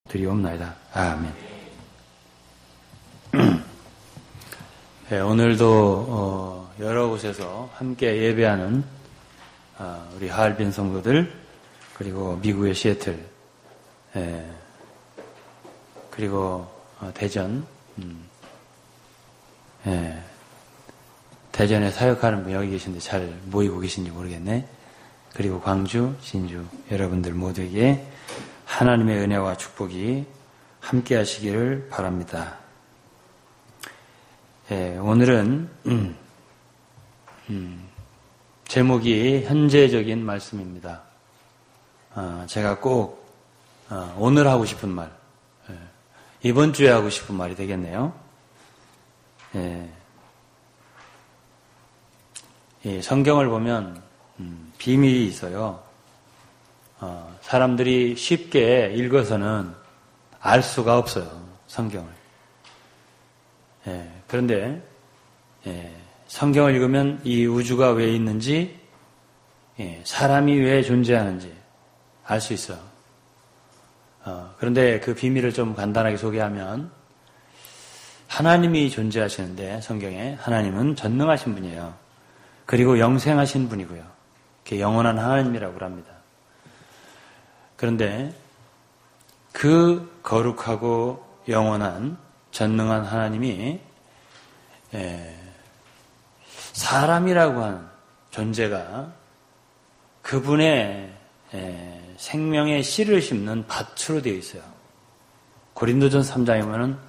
드리옵나이다. 아멘. 네, 오늘도 여러 곳에서 함께 예배하는 우리 하얼빈 성도들, 그리고 미국의 시애틀, 그리고 대전, 대전에 사역하는 분 여기 계신데 잘 모이고 계신지 모르겠네. 그리고 광주, 진주 여러분들 모두에게 하나님의 은혜와 축복이 함께 하시기를 바랍니다. 오늘은 제목이 현재적인 말씀입니다. 제가 꼭 오늘 하고 싶은 말, 이번 주에 하고 싶은 말이 되겠네요. 이 성경을 보면 비밀이 있어요. 사람들이 쉽게 읽어서는 알 수가 없어요, 성경을. 그런데 성경을 읽으면 이 우주가 왜 있는지, 사람이 왜 존재하는지 알 수 있어요. 그런데 그 비밀을 좀 간단하게 소개하면, 하나님이 존재하시는데 성경에 하나님은 전능하신 분이에요. 그리고 영생하신 분이고요. 영원한 하나님이라고 합니다. 그런데 그 거룩하고 영원한 전능한 하나님이 사람이라고 하는 존재가 그분의 생명의 씨를 심는 밭으로 되어 있어요. 고린도전서 3장에 보면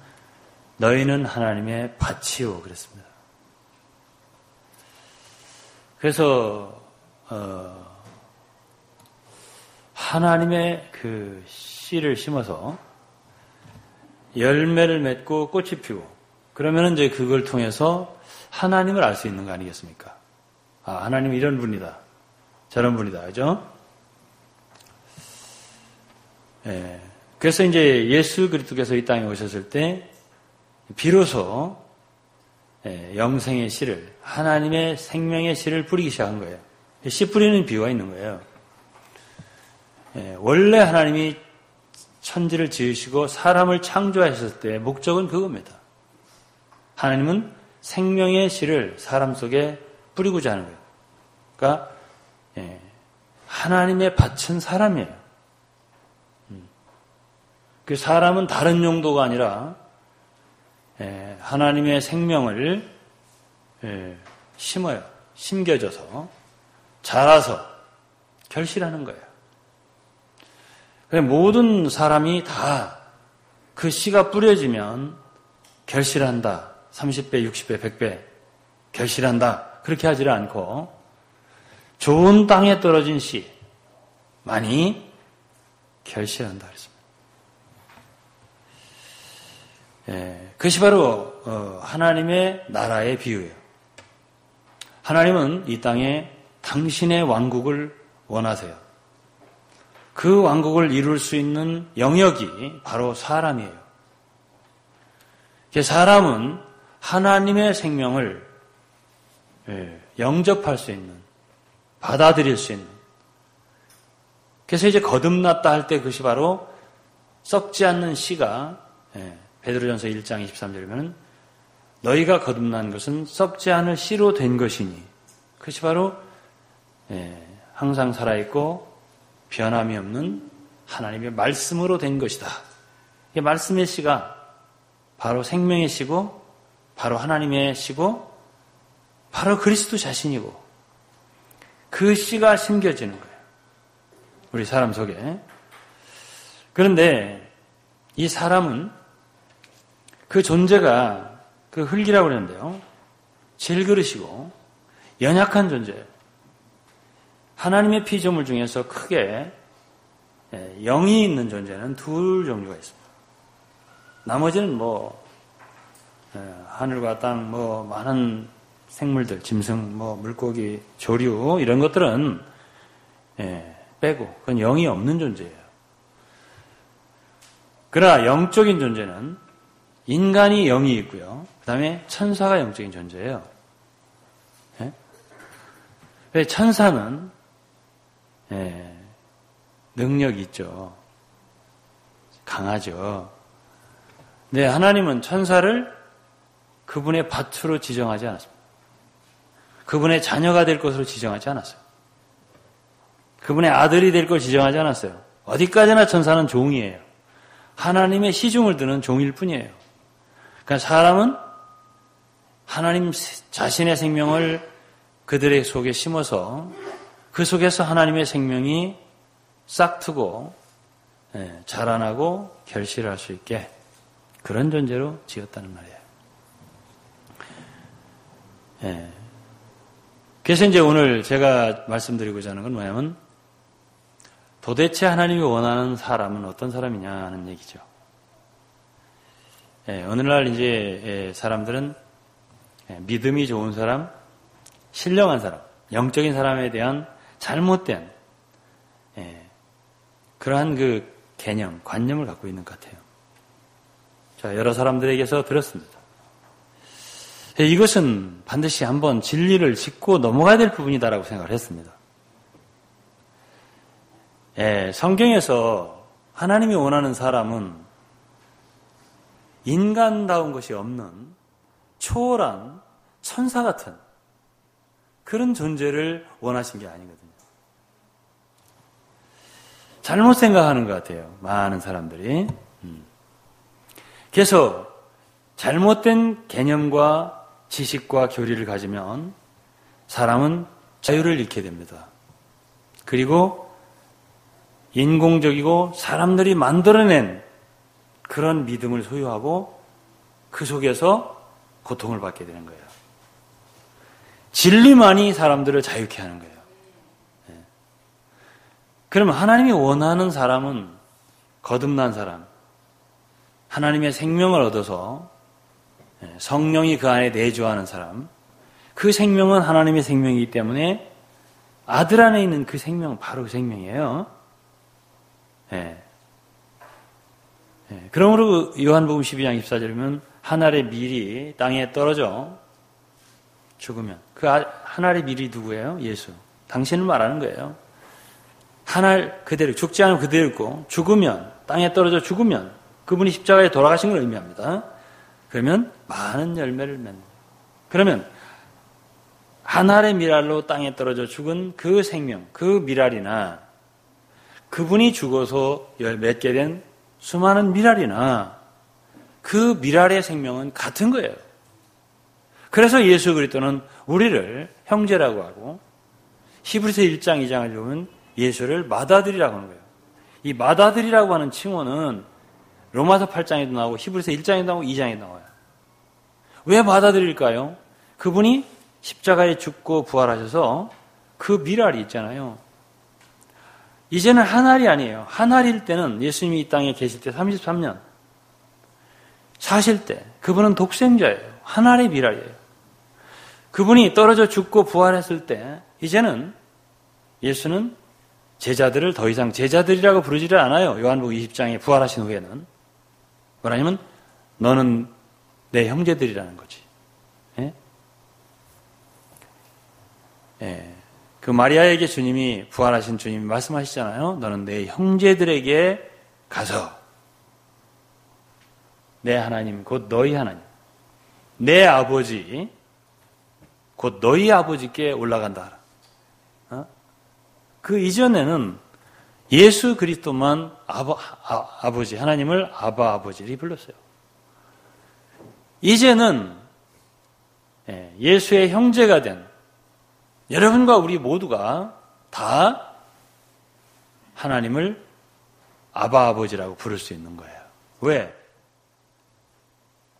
너희는 하나님의 밭이요 그랬습니다. 그래서 하나님의 그 씨를 심어서 열매를 맺고 꽃이 피고, 그러면 이제 그걸 통해서 하나님을 알 수 있는 거 아니겠습니까? 하나님은 이런 분이다, 저런 분이다, 그죠? 그래서 이제 예수 그리스도께서 이 땅에 오셨을 때 비로소 영생의 씨를, 하나님의 생명의 씨를 뿌리기 시작한 거예요. 씨 뿌리는 비유가 있는 거예요. 원래 하나님이 천지를 지으시고 사람을 창조하셨을 때 목적은 그겁니다. 하나님은 생명의 씨를 사람 속에 뿌리고자 하는 거예요. 그러니까 하나님의 밭은 사람이에요. 그 사람은 다른 용도가 아니라 하나님의 생명을 심어요. 심겨져서 자라서 결실하는 거예요. 모든 사람이 다 그 씨가 뿌려지면 결실한다. 30배, 60배, 100배 결실한다. 그렇게 하지를 않고 좋은 땅에 떨어진 씨 많이 결실한다 그랬습니다. 그것이 바로 하나님의 나라의 비유예요. 하나님은 이 땅에 당신의 왕국을 원하세요. 그 왕국을 이룰 수 있는 영역이 바로 사람이에요. 사람은 하나님의 생명을 영접할 수 있는, 받아들일 수 있는, 그래서 이제 거듭났다 할 때 그것이 바로 썩지 않는 씨가, 베드로전서 1장 23절이면 너희가 거듭난 것은 썩지 않을 씨로 된 것이니, 그것이 바로 항상 살아있고 변함이 없는 하나님의 말씀으로 된 것이다. 이 말씀의 씨가 바로 생명의 씨고, 바로 하나님의 씨고, 바로 그리스도 자신이고, 그 씨가 심겨지는 거예요. 우리 사람 속에. 그런데 이 사람은 그 존재가 그 흙이라고 그러는데요, 질그릇이고 연약한 존재예요. 하나님의 피조물 중에서 크게 영이 있는 존재는 둘 종류가 있습니다. 나머지는 하늘과 땅, 많은 생물들, 짐승, 물고기, 조류 이런 것들은 빼고 그건 영이 없는 존재예요. 그러나 영적인 존재는 인간이 영이 있고요, 그 다음에 천사가 영적인 존재예요. 천사는 능력이 있죠. 강하죠. 네, 하나님은 천사를 그분의 밭으로 지정하지 않았습니다. 그분의 자녀가 될 것으로 지정하지 않았어요. 그분의 아들이 될 걸 지정하지 않았어요. 어디까지나 천사는 종이에요. 하나님의 시중을 드는 종일 뿐이에요. 그러니까 사람은 하나님 자신의 생명을 그들의 속에 심어서 그 속에서 하나님의 생명이 싹트고 자라나고 결실할 수 있게 그런 존재로 지었다는 말이에요. 그래서 이제 오늘 제가 말씀드리고자 하는 건 뭐냐면 도대체 하나님이 원하는 사람은 어떤 사람이냐 하는 얘기죠. 오늘날 이제 사람들은 믿음이 좋은 사람, 신령한 사람, 영적인 사람에 대한 잘못된 그러한 그 개념, 관념을 갖고 있는 것 같아요. 자, 여러 사람들에게서 들었습니다. 이것은 반드시 한번 진리를 짚고 넘어가야 될 부분이다라고 생각을 했습니다. 성경에서 하나님이 원하는 사람은 인간다운 것이 없는 초월한 천사 같은 그런 존재를 원하신 게 아니거든요. 잘못 생각하는 것 같아요. 많은 사람들이. 그래서 잘못된 개념과 지식과 교리를 가지면 사람은 자유를 잃게 됩니다. 그리고 인공적이고 사람들이 만들어낸 그런 믿음을 소유하고 그 속에서 고통을 받게 되는 거예요. 진리만이 사람들을 자유케 하는 거예요. 그러면 하나님이 원하는 사람은 거듭난 사람, 하나님의 생명을 얻어서 성령이 그 안에 내주하는 사람, 그 생명은 하나님의 생명이기 때문에 아들 안에 있는 그 생명, 바로 그 생명이에요. 그러므로 요한복음 12장 24절이면 한 알의 밀이 땅에 떨어져 죽으면 그 한 알의 밀이 누구예요? 예수. 당신을 말하는 거예요. 한 알 그대로 죽지 않으면 그대로 있고 죽으면 땅에 떨어져 죽으면 그분이 십자가에 돌아가신 걸 의미합니다. 그러면 많은 열매를 맺는. 그러면 한 알의 밀알로 땅에 떨어져 죽은 그 생명, 그 밀알이나 그분이 죽어서 맺게 된 수많은 밀알이나 그 밀알의 생명은 같은 거예요. 그래서 예수 그리스도는 우리를 형제라고 하고 히브리서 1장 2장을 보면 예수를 맏아들이라고 하는 거예요. 이 맏아들이라고 하는 칭호는 로마서 8장에도 나오고 히브리서 1장에도 나오고 2장에도 나와요. 왜 맏아들일까요? 그분이 십자가에 죽고 부활하셔서 그 밀알이 있잖아요. 이제는 한 알이 아니에요. 한 알일 때는 예수님이 이 땅에 계실 때 33년 사실 때 그분은 독생자예요. 한 알의 밀알이에요. 그분이 떨어져 죽고 부활했을 때 이제는 예수는 제자들을 더 이상 제자들이라고 부르지를 않아요. 요한복음 20장에 부활하신 후에는. 뭐라냐면 너는 내 형제들이라는 거지. 그 마리아에게 주님이 부활하신 주님이 말씀하시잖아요. 너는 내 형제들에게 가서 내 하나님 곧 너희 하나님 내 아버지 곧 너희 아버지께 올라간다. 그 이전에는 예수 그리스도만 아버지 하나님을 아바 아버지를 불렀어요. 이제는 예수의 형제가 된 여러분과 우리 모두가 다 하나님을 아바 아버지라고 부를 수 있는 거예요. 왜?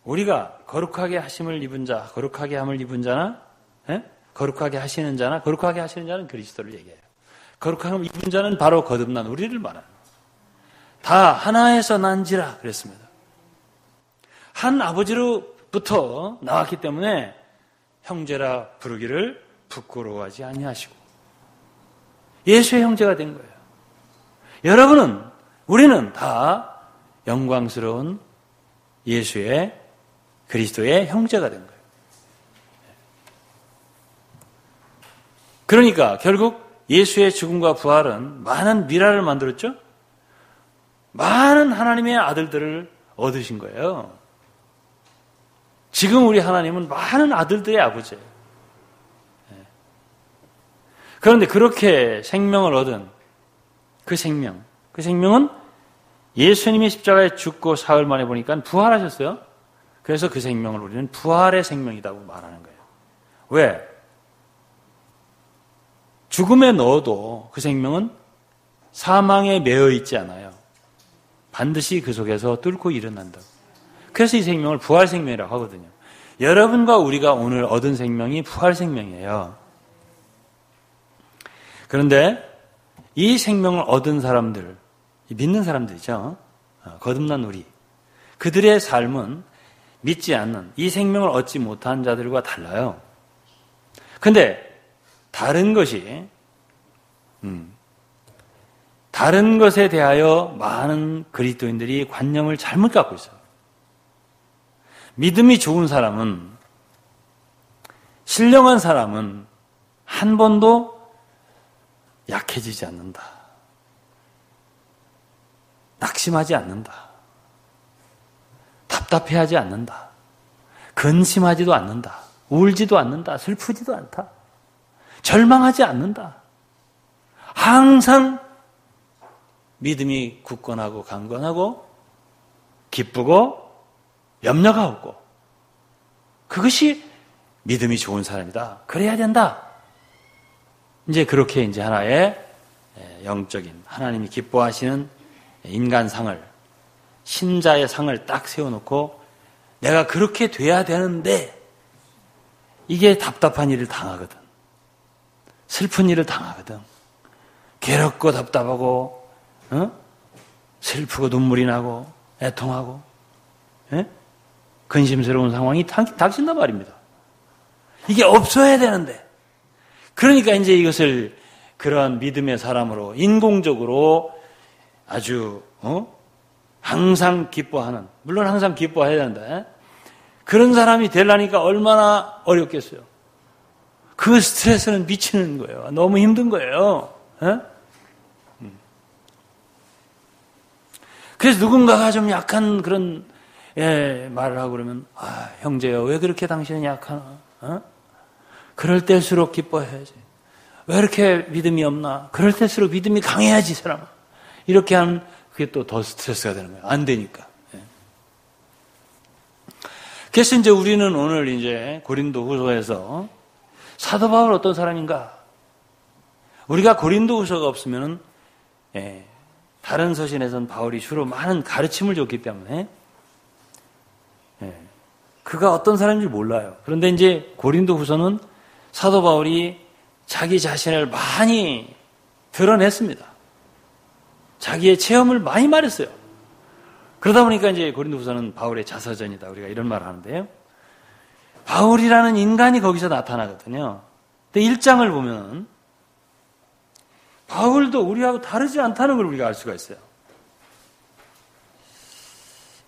우리가 거룩하게 하심을 입은 자, 거룩하게 함을 입은 자나, 거룩하게 하시는 자나, 거룩하게 하시는 자는 그리스도를 얘기해요. 거룩함을 입은 자는 바로 거듭난 우리를 말하는 거예요. 다 하나에서 난지라 그랬습니다. 한 아버지로부터 나왔기 때문에 형제라 부르기를 부끄러워하지 아니하시고 예수의 형제가 된 거예요. 여러분은 우리는 다 영광스러운 예수의 그리스도의 형제가 된 거예요. 그러니까 결국 예수의 죽음과 부활은 많은 미랄을 만들었죠. 많은 하나님의 아들들을 얻으신 거예요. 지금 우리 하나님은 많은 아들들의 아버지예요. 그런데 그렇게 생명을 얻은 그 생명은 예수님이 십자가에 죽고 사흘 만에 보니까 부활하셨어요. 그래서 그 생명을 우리는 부활의 생명이라고 말하는 거예요. 왜? 죽음에 넣어도 그 생명은 사망에 매여 있지 않아요. 반드시 그 속에서 뚫고 일어난다고. 그래서 이 생명을 부활 생명이라고 하거든요. 여러분과 우리가 오늘 얻은 생명이 부활 생명이에요. 그런데 이 생명을 얻은 사람들, 믿는 사람들이죠. 거듭난 우리. 그들의 삶은 믿지 않는, 이 생명을 얻지 못한 자들과 달라요. 근데 다른 것에 대하여 많은 그리스도인들이 관념을 잘못 갖고 있어요. 믿음이 좋은 사람은, 신령한 사람은 한 번도 약해지지 않는다. 낙심하지 않는다. 답답해하지 않는다. 근심하지도 않는다. 울지도 않는다. 슬프지도 않다. 절망하지 않는다. 항상 믿음이 굳건하고 강건하고 기쁘고 염려가 없고, 그것이 믿음이 좋은 사람이다. 그래야 된다. 이제 그렇게 이제 하나의 영적인 하나님이 기뻐하시는 인간상을, 신자의 상을 딱 세워놓고 내가 그렇게 돼야 되는데 이게 답답한 일을 당하거든. 슬픈 일을 당하거든. 괴롭고 답답하고 슬프고 눈물이 나고 애통하고 근심스러운 상황이 닥친단 말입니다. 이게 없어야 되는데, 그러니까 이제 이것을 그러한 믿음의 사람으로 인공적으로 아주 항상 기뻐하는, 물론 항상 기뻐해야 되는데 그런 사람이 되려니까 얼마나 어렵겠어요. 그 스트레스는 미치는 거예요. 너무 힘든 거예요. 그래서 누군가가 좀 약한 그런 말을 하고 그러면, 형제요, 왜 그렇게 당신은 약하나? 그럴 때일수록 기뻐해야지. 왜 이렇게 믿음이 없나? 그럴 때일수록 믿음이 강해야지, 사람아. 이렇게 하면 그게 또 더 스트레스가 되는 거예요. 안 되니까. 그래서 이제 우리는 오늘 이제 고린도 후서에서 사도 바울 어떤 사람인가? 우리가 고린도 후서가 없으면은, 다른 서신에서는 바울이 주로 많은 가르침을 줬기 때문에, 그가 어떤 사람인지 몰라요. 그런데 이제 고린도 후서는 사도 바울이 자기 자신을 많이 드러냈습니다. 자기의 체험을 많이 말했어요. 그러다 보니까 이제 고린도 후서는 바울의 자서전이다. 우리가 이런 말을 하는데요. 바울이라는 인간이 거기서 나타나거든요. 근데 1장을 보면 바울도 우리하고 다르지 않다는 걸 우리가 알 수가 있어요.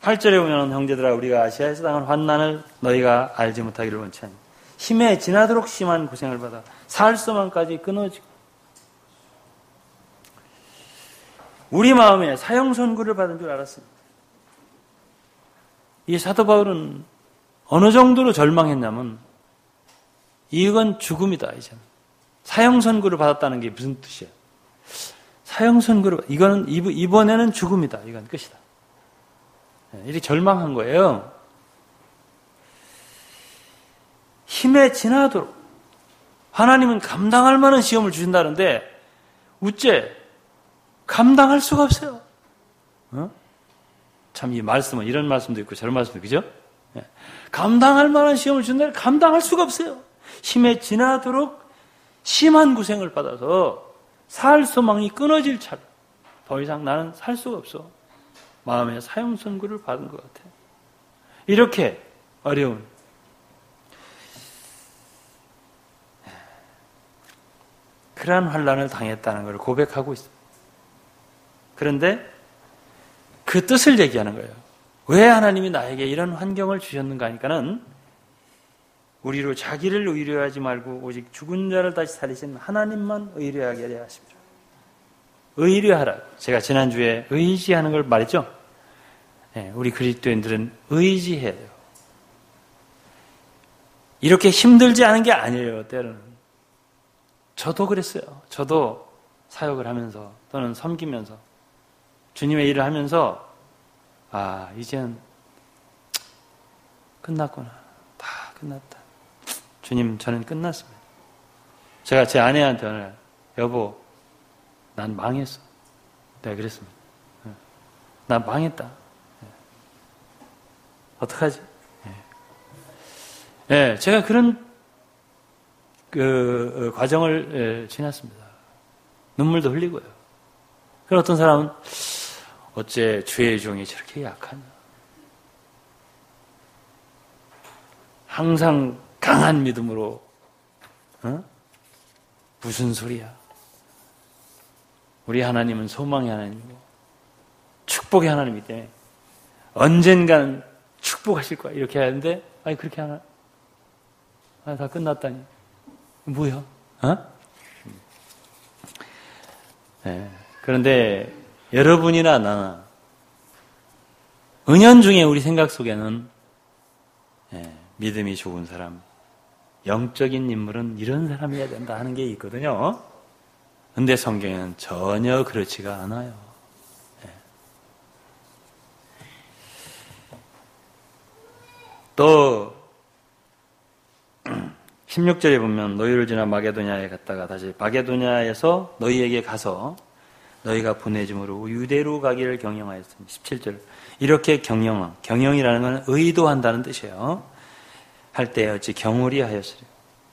8절에 보면, 형제들아, 우리가 아시아에서 당한 환난을 너희가 알지 못하기를 원치 않니. 힘에 지나도록 심한 고생을 받아 살소망까지 끊어지고, 우리 마음에 사형선고를 받은 줄 알았습니다. 이 사도 바울은 어느 정도로 절망했냐면, 이건 죽음이다, 이제. 사형선고를 받았다는 게 무슨 뜻이에요? 사형선고를, 이번에는 죽음이다. 이건 끝이다. 이렇게 절망한 거예요. 힘에 지나도록. 하나님은 감당할 만한 시험을 주신다는데, 우째 감당할 수가 없어요. 참, 이 말씀은 이런 말씀도 있고 저런 말씀도 있고, 그죠? 감당할 만한 시험을 주신다는데 감당할 수가 없어요. 힘에 지나도록 심한 고생을 받아서 살 소망이 끊어질 차례. 더 이상 나는 살 수가 없어. 마음에 사형 선고를 받은 것 같아요. 이렇게 어려운, 그러한 환난을 당했다는 걸 고백하고 있습니다. 그런데 그 뜻을 얘기하는 거예요. 왜 하나님이 나에게 이런 환경을 주셨는가 하니까는, 우리로 자기를 의뢰하지 말고 오직 죽은 자를 다시 살리신 하나님만 의뢰하게 하려 하십니다. 의뢰하라. 제가 지난주에 의지하는 걸 말했죠. 우리 그리스도인들은 의지해야 돼요. 이렇게 힘들지 않은 게 아니에요. 때로는. 저도 그랬어요. 저도 사역을 하면서 또는 섬기면서 주님의 일을 하면서 이젠 끝났구나. 다 끝났다. 주님, 저는 끝났습니다. 제가 제 아내한테 오늘 여보, 난 망했어. 내가 그랬습니다. 난 망했다. 어떡하지? 제가 그런 과정을 지났습니다. 눈물도 흘리고요. 그런 어떤 사람은 어째 주의 종이 저렇게 약하냐? 항상 강한 믿음으로 무슨 소리야? 우리 하나님은 소망의 하나님이고 축복의 하나님이기 때문에 언젠간 축복하실 거야. 이렇게 하는데 그렇게 하나? 다 끝났다니. 뭐야? 그런데 여러분이나 나나 은연중에 우리 생각 속에는 믿음이 좋은 사람, 영적인 인물은 이런 사람이어야 된다 하는 게 있거든요. 근데 성경에는 전혀 그렇지가 않아요. 16절에 보면 너희를 지나 마게도냐에 갔다가 다시 마게도냐에서 너희에게 가서 너희가 보내짐으로 유대로 가기를 경영하였으니 17절 이렇게 경영이라는 건 의도한다는 뜻이에요. 할 때 어찌 경홀히 하였으리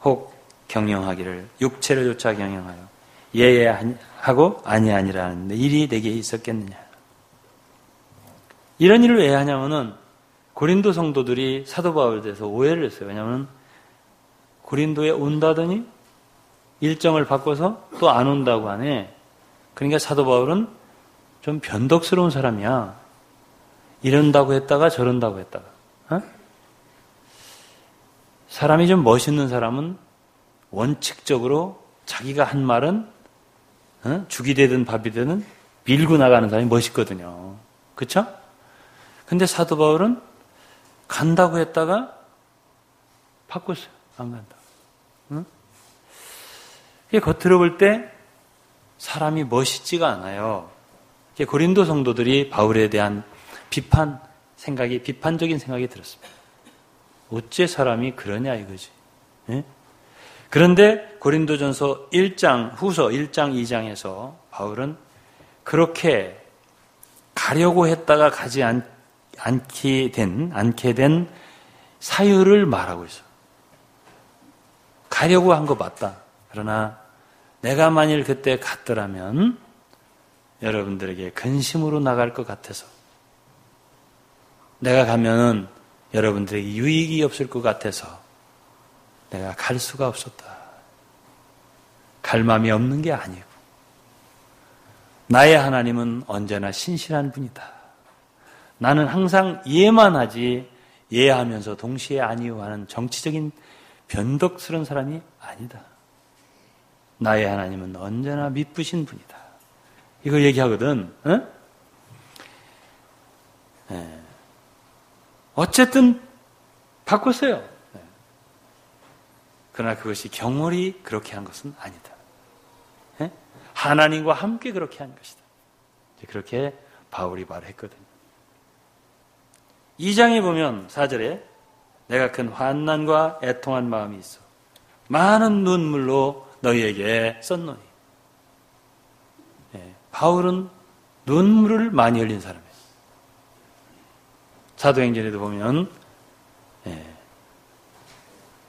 혹 경영하기를 육체를 조차 경영하여 예하고 아니하니라는 일이 내게 있었겠느냐. 이런 일을 왜 하냐면은 고린도 성도들이 사도 바울에 대해서 오해를 했어요. 왜냐하면 고린도에 온다더니 일정을 바꿔서 또 안 온다고 하네. 그러니까 사도 바울은 좀 변덕스러운 사람이야. 이런다고 했다가 저런다고 했다가. 사람이 좀 멋있는 사람은 원칙적으로 자기가 한 말은 죽이 되든 밥이 되든 밀고 나가는 사람이 멋있거든요. 그렇죠? 근데 사도 바울은 간다고 했다가 바꿨어요. 안 간다. 이게 겉으로 볼 때 사람이 멋있지가 않아요. 고린도 성도들이 바울에 대한 비판적인 생각이 들었습니다. 어째 사람이 그러냐 이거지. 그런데 고린도전서 1장, 후서 1장, 2장에서 바울은 그렇게 가려고 했다가 가지 않게 된 사유를 말하고 있어요. 가려고 한 거 맞다. 그러나 내가 만일 그때 갔더라면 여러분들에게 근심으로 나갈 것 같아서 내가 가면은 여러분들에게 유익이 없을 것 같아서 내가 갈 수가 없었다. 갈 마음이 없는 게 아니고 나의 하나님은 언제나 신실한 분이다. 나는 항상 이해만 하지 이해하면서 동시에 아니요 하는 정치적인 변덕스러운 사람이 아니다. 나의 하나님은 언제나 미쁘신 분이다. 이걸 얘기하거든. 어쨌든 바꿨어요. 그러나 그것이 경홀히 그렇게 한 것은 아니다. 하나님과 함께 그렇게 한 것이다. 그렇게 바울이 말했거든요. 2장에 보면 4절에 내가 큰 환난과 애통한 마음이 있어 많은 눈물로 너희에게 썼노니. 바울은 눈물을 많이 흘린 사람이에요. 사도행전에도 보면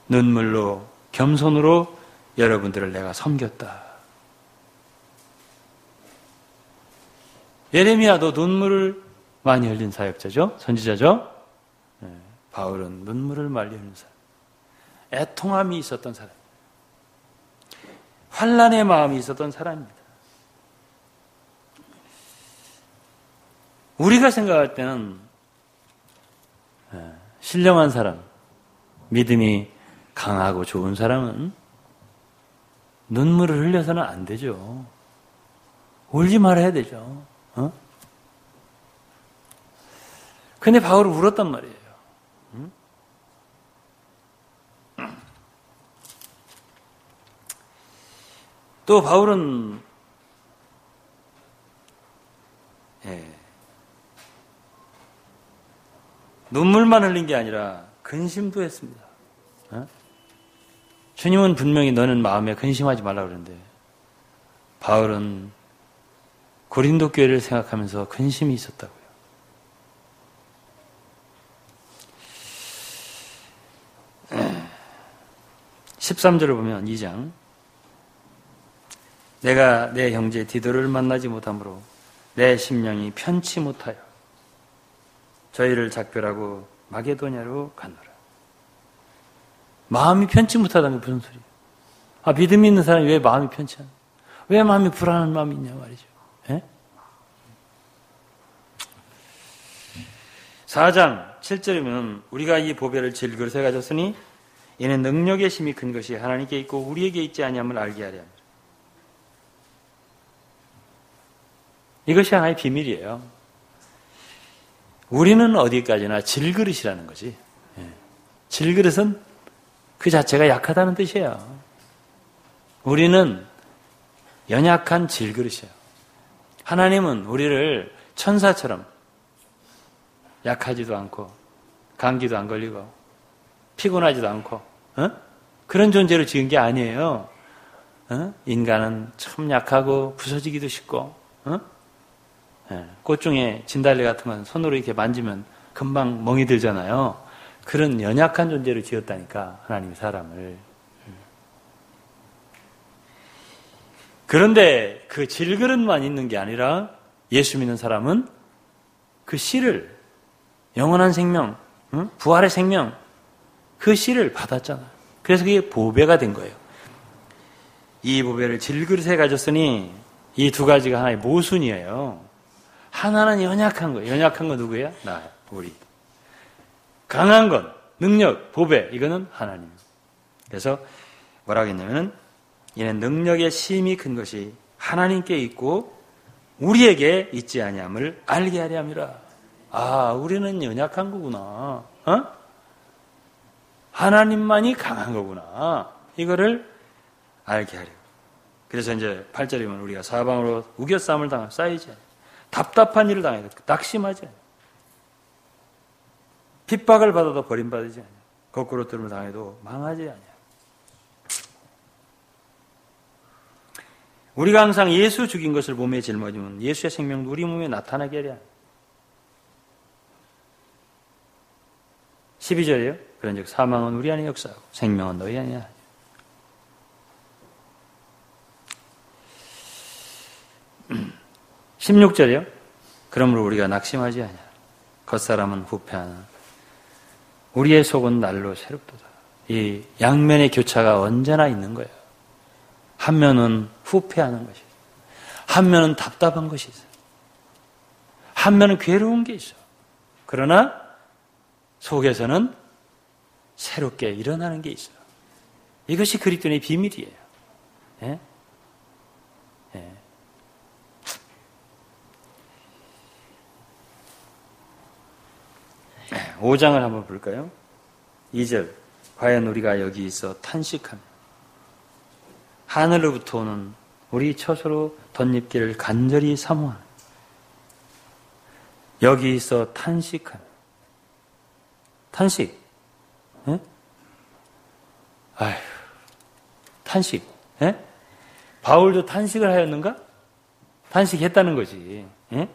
눈물로 겸손으로 여러분들을 내가 섬겼다. 예레미야도 눈물을 많이 흘린 사역자죠. 선지자죠. 바울은 눈물을 많이 흘린 사람. 애통함이 있었던 사람. 환난의 마음이 있었던 사람입니다. 우리가 생각할 때는 신령한 사람, 믿음이 강하고 좋은 사람은 눈물을 흘려서는 안 되죠. 울지 말아야 되죠. 근데 바울은 울었단 말이에요. 또 바울은 눈물만 흘린 게 아니라 근심도 했습니다. 주님은 분명히 너는 마음에 근심하지 말라고 그러는데 바울은 고린도 교회를 생각하면서 근심이 있었다고요. 13절을 보면 2장 내가 내 형제 디도를 만나지 못하므로 내 심령이 편치 못하여 저희를 작별하고 마게도냐로 가노라. 마음이 편치 못하다는 게 무슨 소리예요? 믿음이 있는 사람이 왜 마음이 편치 않아요? 왜 마음이 불안한 마음이 있냐 말이죠. 4장 7절이면 우리가 이 보배를 질그릇에 가졌으니 이는 능력의 힘이 큰 것이 하나님께 있고 우리에게 있지 아니함을 알게 하려 합니다. 이것이 하나의 비밀이에요. 우리는 어디까지나 질그릇이라는 거지. 질그릇은 그 자체가 약하다는 뜻이에요. 우리는 연약한 질그릇이에요. 하나님은 우리를 천사처럼 약하지도 않고 감기도 안 걸리고 피곤하지도 않고 그런 존재로 지은 게 아니에요. 인간은 참 약하고 부서지기도 쉽고 꽃 중에 진달래 같은 건 손으로 이렇게 만지면 금방 멍이 들잖아요. 그런 연약한 존재로 지었다니까 하나님이 사람을. 그런데 그 질그릇만 있는 게 아니라 예수 믿는 사람은 그 씨를 영원한 생명, 부활의 생명 그 씨를 받았잖아요. 그래서 그게 보배가 된 거예요. 이 보배를 질그릇에 가졌으니 이 두 가지가 하나의 모순이에요. 하나는 연약한 거예요. 연약한 건 누구예요? 나, 우리. 강한 건 능력, 보배 이거는 하나님. 그래서 뭐라고 했냐면은 이는 능력의 힘이 큰 것이 하나님께 있고 우리에게 있지 아니함을 알게 하려 함이라. 우리는 연약한 거구나. 하나님만이 강한 거구나. 이거를 알게 하려. 그래서 이제 8절이면 우리가 사방으로 우겨싸움을 당하고 쌓이지 않아요. 답답한 일을 당해도 낙심하지 않아요. 핍박을 받아도 버림받지 않아요. 거꾸로 뜸을 당해도 망하지 않아요. 우리가 항상 예수 죽인 것을 몸에 짊어지면 예수의 생명도 우리 몸에 나타나게 하려. 12절이에요. 그런즉 사망은 우리 안에 역사하고 생명은 너희 안에 하냐. 16절이요. 그러므로 우리가 낙심하지 않냐. 겉사람은 후패하나 우리의 속은 날로 새롭도다. 이 양면의 교차가 언제나 있는 거예요. 한 면은 후패하는 것이 있어요. 한 면은 답답한 것이 있어요. 한 면은 괴로운 게 있어요. 그러나 속에서는 새롭게 일어나는 게 있어요. 이것이 그리스도인의 비밀이에요. 예? 예. 네, 5장을 한번 볼까요? 2절. 과연 우리가 여기 있어 탄식하며 하늘로부터 오는 우리 처소로 덧입기를 간절히 사모하는 여기 있어 탄식하며 탄식. 예? 아휴, 탄식. 예? 바울도 탄식을 하였는가? 탄식했다는 거지. 예?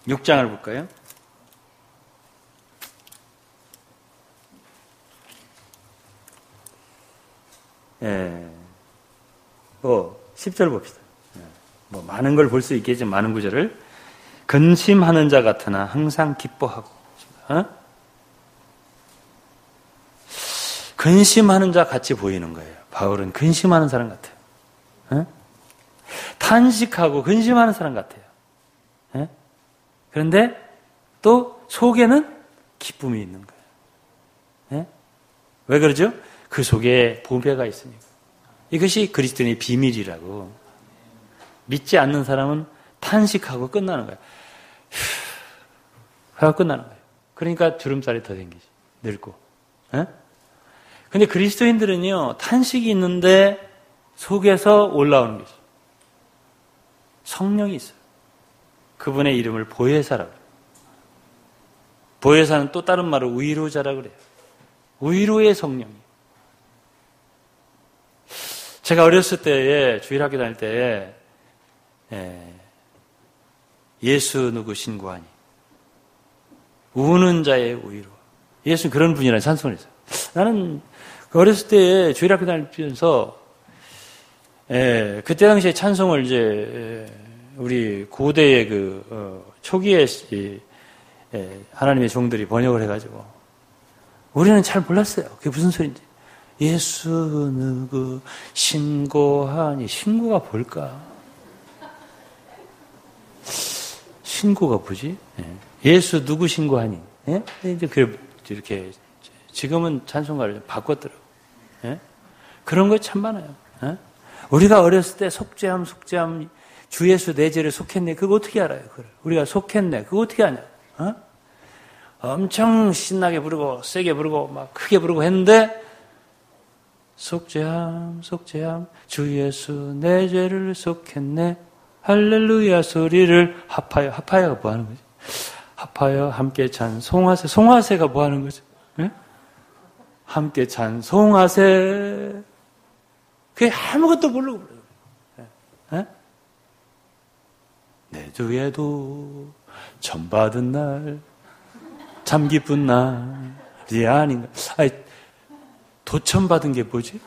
6장을 볼까요? 예. 10절 봅시다. 많은 걸 볼 수 있겠지만 많은 구절을 근심하는 자 같으나 항상 기뻐하고 근심하는 자 같이 보이는 거예요. 바울은 근심하는 사람 같아요. 탄식하고 근심하는 사람 같아요. 그런데 또 속에는 기쁨이 있는 거예요. 왜 그러죠? 그 속에 보배가 있으니까. 이것이 그리스도인의 비밀이라고. 믿지 않는 사람은 탄식하고 끝나는 거예요. 하고 끝나는 거예요. 그러니까 주름살이 더 생기지. 늙고. 근데 그리스도인들은요, 탄식이 있는데 속에서 올라오는 게 있어요. 성령이 있어요. 그분의 이름을 보혜사라고 그래요. 보혜사는 또 다른 말로 위로자라고 그래요. 위로의 성령이. 제가 어렸을 때에, 주일학교 다닐 때에, 예수 누구 신구하니? 우는 자의 위로. 예수는 그런 분이라는 찬송을 했어요. 나는 어렸을 때에 주일학교 다니면서, 그때 당시에 찬송을 이제, 우리 고대의 초기에 하나님의 종들이 번역을 해가지고, 우리는 잘 몰랐어요. 그게 무슨 소리인지. 예수 누구 신고하니. 신고가 뭘까? 신고가 뭐지? 예수 누구 신고하니? 이제 이렇게 지금은 찬송가를 좀 바꿨더라고. 그런 거 참 많아요. 우리가 어렸을 때 속죄함 주 예수 내 죄를 속했네. 그거 어떻게 알아요? 그걸. 우리가 속했네. 그거 어떻게 아냐? 엄청 신나게 부르고 세게 부르고 막 크게 부르고 했는데 속죄함 주 예수 내 죄를 속했네. 할렐루야 소리를 합하여가 뭐 하는 거지? 합하여 함께 찬송하세. 송하세가 뭐 하는 거죠? 함께 찬송하세. 그게 아무것도 모르고 그래요. 내 주에도 전 받은 날 참 기쁜 날이 아닌가. 아니, 도천 받은 게 뭐지?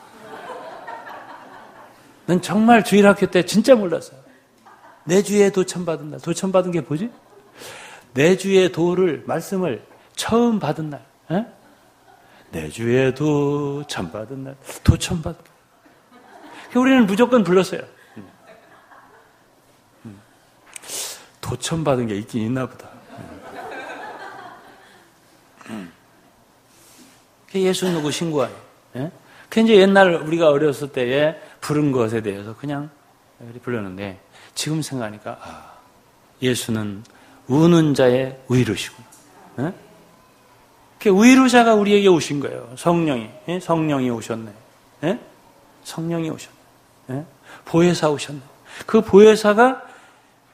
난 정말 주일학교 때 진짜 몰랐어요. 내 주에 도천 받은 날. 도천 받은 게 뭐지? 내 주의 도를, 말씀을 처음 받은 날. 내 주에 도천 받은 날. 도천 받은 날. 우리는 무조건 불렀어요. 도천 받은 게 있긴 있나 보다. 예수 누구 신고하니? 그 이제 옛날 우리가 어렸을 때에 부른 것에 대해서 그냥 불렀는데 지금 생각하니까 예수는 우는 자의 위로시구나. 그 위로자가 우리에게 오신 거예요. 성령이 오셨네. 성령이 오셨네. 보혜사 오셨네. 그 보혜사가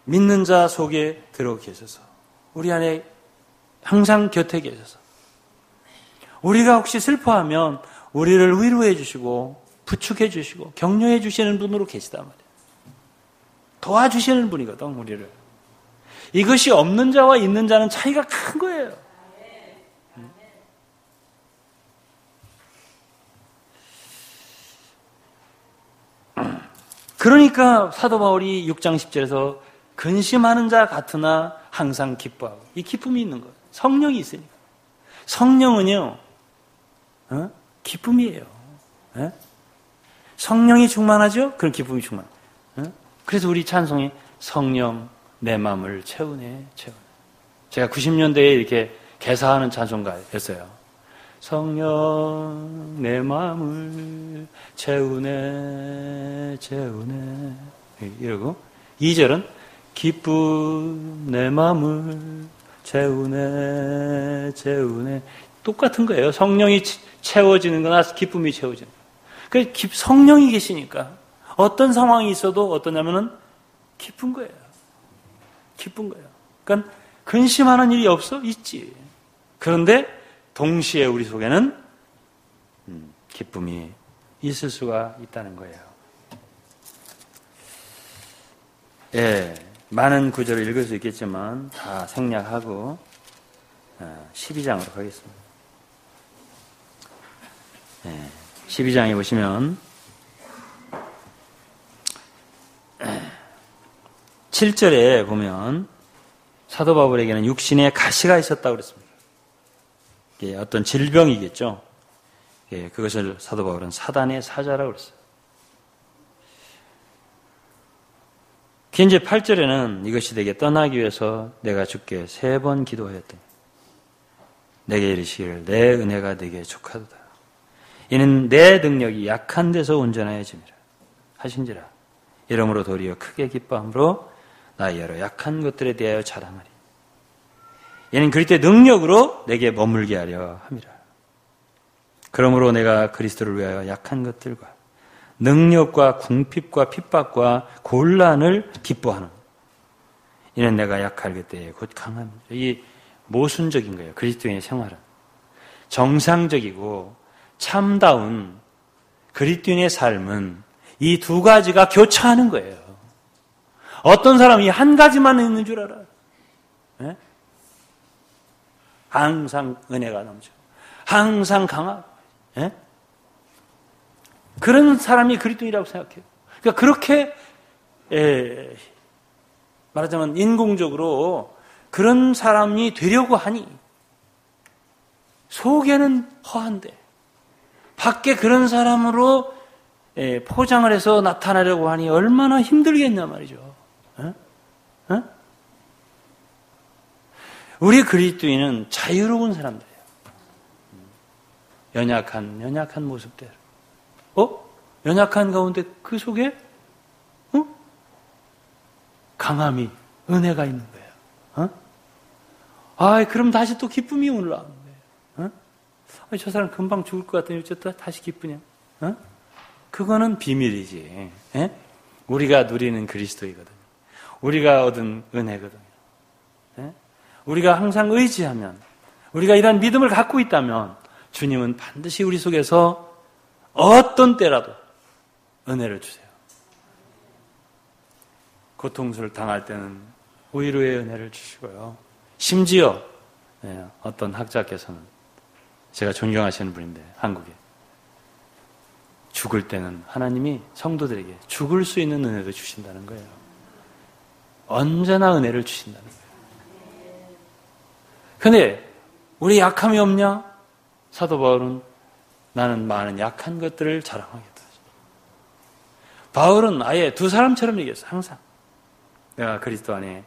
믿는 자 속에 들어 계셔서 우리 안에 항상 곁에 계셔서 우리가 혹시 슬퍼하면 우리를 위로해 주시고 부축해 주시고 격려해 주시는 분으로 계시단 말이에요. 도와주시는 분이거든, 우리를. 이것이 없는 자와 있는 자는 차이가 큰 거예요. 그러니까 사도 바울이 6장 10절에서 근심하는 자 같으나 항상 기뻐하고, 이 기쁨이 있는 거예요. 성령이 있으니까. 성령은요, 기쁨이에요. 성령이 충만하죠? 그럼 기쁨이 충만. 그래서 우리 찬송이 성령 내 마음을 채우네. 제가 90년대에 이렇게 개사하는 찬송가였어요. 성령 내 마음을 채우네. 이러고 2절은 기쁨 내 마음을 채우네. 똑같은 거예요. 성령이 채워지는 거나 기쁨이 채워지는 거. 그 성령이 계시니까 어떤 상황이 있어도 어떠냐면은 기쁜 거예요. 그러니까 근심하는 일이 없어? 있지. 그런데 동시에 우리 속에는 기쁨이 있을 수가 있다는 거예요. 예, 많은 구절을 읽을 수 있겠지만 다 생략하고 12장으로 가겠습니다. 12장에 보시면 7절에 보면 사도 바울에게는 육신에 가시가 있었다고 그랬습니다. 이게 어떤 질병이겠죠. 그것을 사도 바울은 사단의 사자라고 그랬어요. 이제 8절에는 이것이 내게 떠나기 위해서 내가 주께 3번 기도하였더니 내게 이르시기를 내 은혜가 내게 족하도다. 이는 내 능력이 약한 데서 온전하여짐이라 하신지라. 이러므로 도리어 크게 기뻐함으로 나의 여러 약한 것들에 대하여 자랑하리. 이는 그리스도의 능력으로 내게 머물게 하려 함이라. 그러므로 내가 그리스도를 위하여 약한 것들과 능력과 궁핍과 핍박과 곤란을 기뻐하는. 이는 내가 약할 그때에 곧 강함이라. 이 모순적인 거예요. 그리스도인의 생활은. 정상적이고 참다운 그리스도인의 삶은 이 두 가지가 교차하는 거예요. 어떤 사람이 한 가지만 있는 줄 알아요. 네? 항상 은혜가 넘쳐. 항상 강하고. 네? 그런 사람이 그리스도인이라고 생각해요. 그러니까 그렇게 말하자면 인공적으로 그런 사람이 되려고 하니 속에는 허한데 밖에 그런 사람으로 포장을 해서 나타나려고 하니 얼마나 힘들겠냐 말이죠. 어? 어? 우리 그리스도인은 자유로운 사람들이에요. 연약한 모습대로. 연약한 가운데 그 속에 강함이, 은혜가 있는 거예요. 그럼 다시 또 기쁨이 올라오는 거예요. 저 사람 금방 죽을 것 같더니 어쩌다 다시 기쁘냐? 그거는 비밀이지. 우리가 누리는 그리스도이거든요. 우리가 얻은 은혜거든요. 우리가 항상 의지하면, 우리가 이런 믿음을 갖고 있다면 주님은 반드시 우리 속에서 어떤 때라도 은혜를 주세요. 고통을 당할 때는 위로의 은혜를 주시고요. 심지어 어떤 학자께서는 제가 존경하시는 분인데 한국에 죽을 때는 하나님이 성도들에게 죽을 수 있는 은혜도 주신다는 거예요. 언제나 은혜를 주신다는 거예요. 근데 우리 약함이 없냐? 사도 바울은 나는 많은 약한 것들을 자랑하겠다. 바울은 아예 두 사람처럼 얘기했어요. 항상 내가 그리스도 안에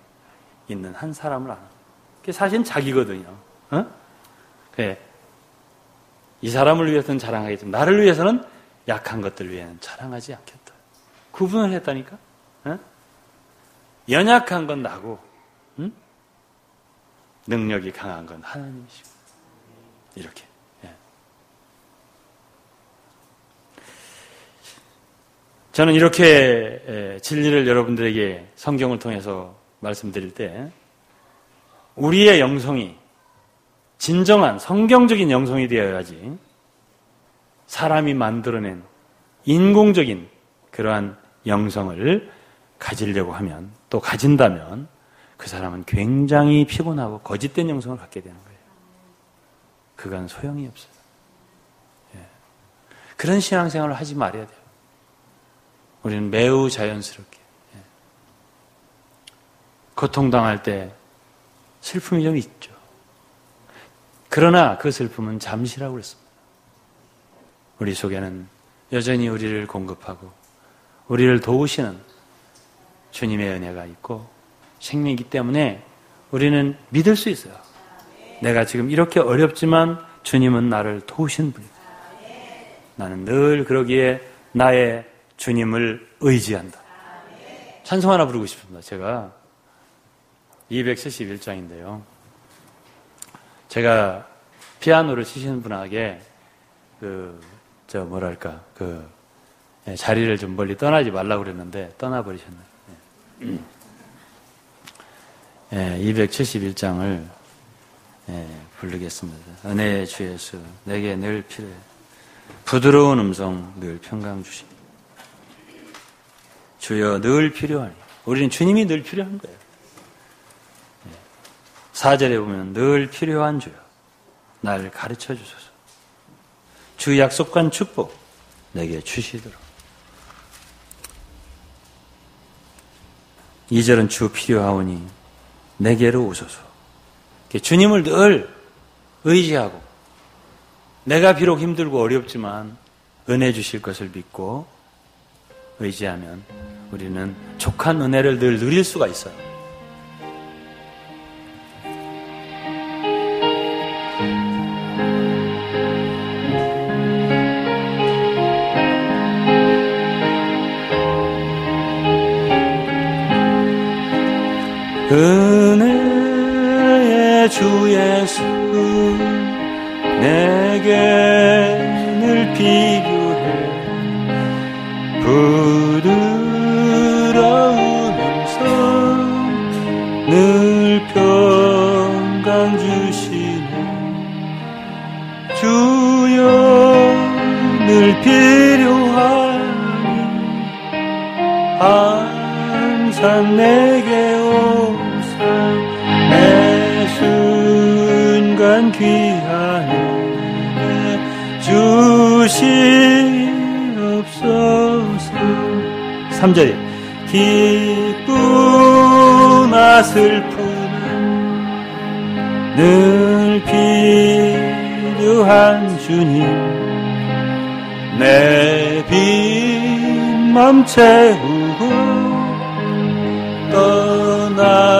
있는 한 사람을 아는. 그게 사실은 자기거든요. 그래. 이 사람을 위해서는 자랑하겠지만 나를 위해서는 약한 것들을 위해서는 자랑하지 않겠다. 구분을 했다니까. 연약한 건 나고 능력이 강한 건 하나님이시고 이렇게. 저는 이렇게 진리를 여러분들에게 성경을 통해서 말씀드릴 때 우리의 영성이 진정한 성경적인 영성이 되어야지 사람이 만들어낸 인공적인 그러한 영성을 가지려고 하면 또 가진다면 그 사람은 굉장히 피곤하고 거짓된 영성을 갖게 되는 거예요. 그건 소용이 없어요. 그런 신앙생활을 하지 말아야 돼요. 우리는 매우 자연스럽게 고통당할 때 슬픔이 좀 있죠. 그러나 그 슬픔은 잠시라고 그랬습니다. 우리 속에는 여전히 우리를 공급하고 우리를 도우시는 주님의 은혜가 있고 생명이기 때문에 우리는 믿을 수 있어요. 내가 지금 이렇게 어렵지만 주님은 나를 도우시는 분이다. 나는 늘 그러기에 나의 주님을 의지한다. 찬송 하나 부르고 싶습니다. 제가 271장인데요. 제가 피아노를 치시는 분에게 자리를 좀 멀리 떠나지 말라고 그랬는데 떠나버리셨네요. 271장을 부르겠습니다. 은혜의 주 예수 내게 늘 필요해. 부드러운 음성 늘 평강 주시니 주여 늘 필요하니. 우리는 주님이 늘 필요한 거예요. 4절에 보면 늘 필요한 주여 날 가르쳐 주소서. 주 약속한 축복 내게 주시도록. 2절은 주 필요하오니 내게로 오소서. 주님을 늘 의지하고 내가 비록 힘들고 어렵지만 은혜 주실 것을 믿고 의지하면 우리는 족한 은혜를 늘 누릴 수가 있어요. 은혜의 주 예수 내게 늘 필요해. 부드러운 손 늘 평강 주시네. 주여 늘 필요하니 항상 내게 오사 매 순간 귀한 은혜 주시옵소서. 3절에 기쁨아 슬픔은 늘 필요한 주님 내 빈맘 채우고 떠나지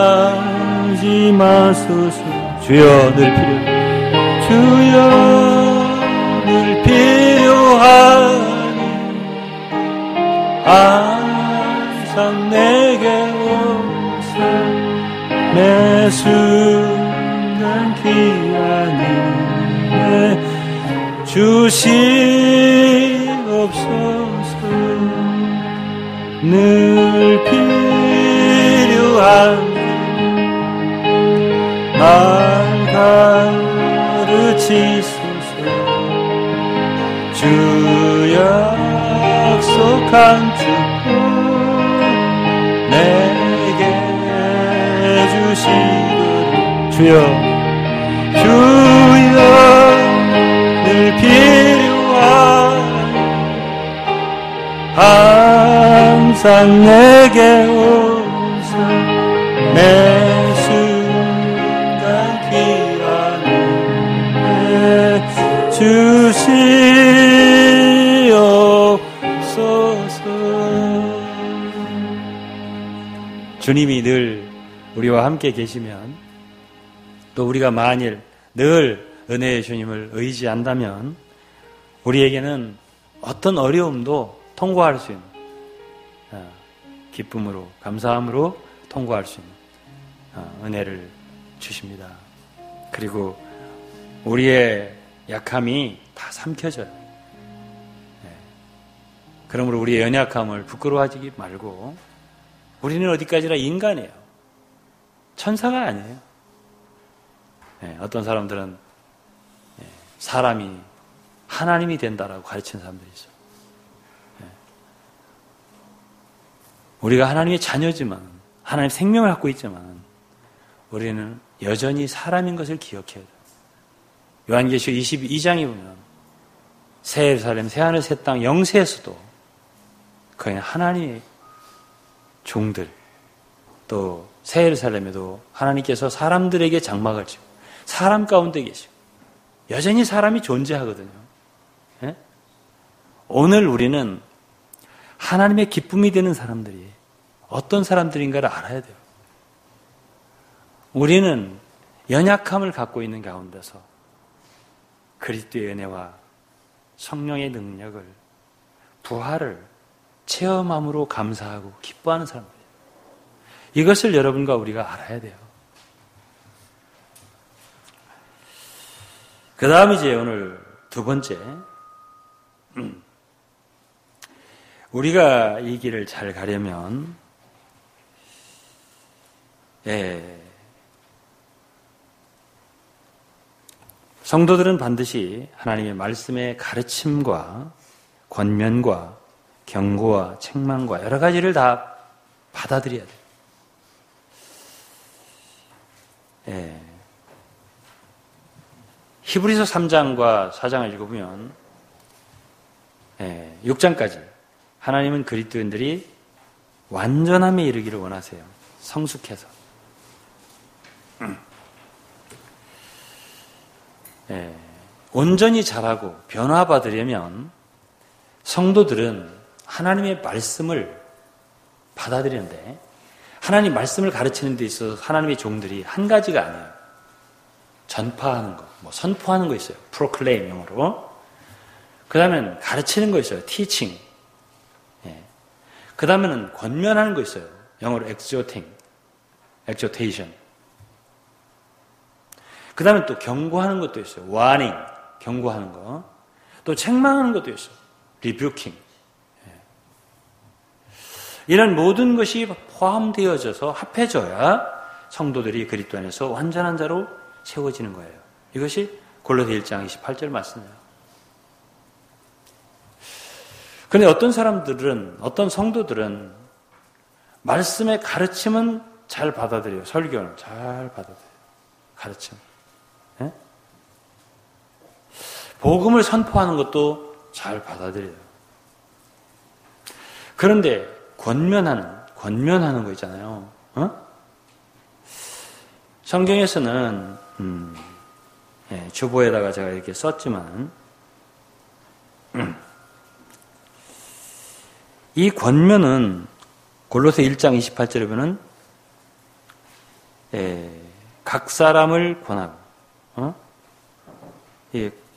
마소서. 주여 늘 필요해. 주여 늘 필요하니 항상 내게 오사 매 순간 귀한 은혜 주시옵소서. 늘 필요한 날 가르치소서. 주 약속한 축복 내게 주시도록. 주여 늘 필요한 항상 내게 오사 매 순간 귀한 은혜 주시옵소서. 주님이 늘 우리와 함께 계시면, 또 우리가 만일 늘 은혜의 주님을 의지한다면 우리에게는 어떤 어려움도 통과할 수 있는, 기쁨으로 감사함으로 통과할 수 있는 은혜를 주십니다. 그리고 우리의 약함이 다 삼켜져요. 그러므로 우리의 연약함을 부끄러워하지 말고, 우리는 어디까지나 인간이에요. 천사가 아니에요. 어떤 사람들은 사람이 하나님이 된다라고 가르치는 사람들이 있어요. 우리가 하나님의 자녀지만, 하나님의 생명을 갖고 있지만 우리는 여전히 사람인 것을 기억해야 돼요. 요한계시록 22장에 보면 새 예루살렘, 새 하늘, 새 땅, 영세에서도 거의 하나님의 종들, 또 새 예루살렘에도 하나님께서 사람들에게 장막을 치고 사람 가운데 계시고 여전히 사람이 존재하거든요. 예? 오늘 우리는 하나님의 기쁨이 되는 사람들이 어떤 사람들인가를 알아야 돼요. 우리는 연약함을 갖고 있는 가운데서 그리스도의 은혜와 성령의 능력을, 부활을 체험함으로 감사하고 기뻐하는 사람들이에요. 이것을 여러분과 우리가 알아야 돼요. 그 다음 이제 오늘 두 번째, 우리가 이 길을 잘 가려면 성도들은 반드시 하나님의 말씀의 가르침과 권면과 경고와 책망과 여러 가지를 다 받아들여야 돼요. 히브리서 3장과 4장을 읽어보면 6장까지 하나님은 그리스도인들이 완전함에 이르기를 원하세요. 성숙해서. 온전히 자라고 변화받으려면 성도들은 하나님의 말씀을 받아들이는데, 하나님 말씀을 가르치는 데 있어서 하나님의 종들이 한 가지가 아니에요. 전파하는 거, 뭐 선포하는 거 있어요. proclaim 영어로. 그 다음에는 가르치는 거 있어요. teaching. 그 다음에는 권면하는 거 있어요. 영어로 exhorting. exhortation. 그 다음에 또 경고하는 것도 있어요. warning, 경고하는 거. 또 책망하는 것도 있어요. rebuking. 이런 모든 것이 포함되어져서 합해져야 성도들이 그리스도 안에서 완전한 자로 세워지는 거예요. 이것이 골로새 1장 28절 말씀이에요. 그런데 어떤 사람들은, 어떤 성도들은 말씀의 가르침은 잘 받아들여요. 설교는 잘 받아들여요. 가르침. 예? 복음을 선포하는 것도 잘 받아들여요. 그런데 권면하는 거 있잖아요. 성경에서는 주보에다가 제가 이렇게 썼지만 이 권면은 골로새 1장 28절에 보면 각 사람을 권하고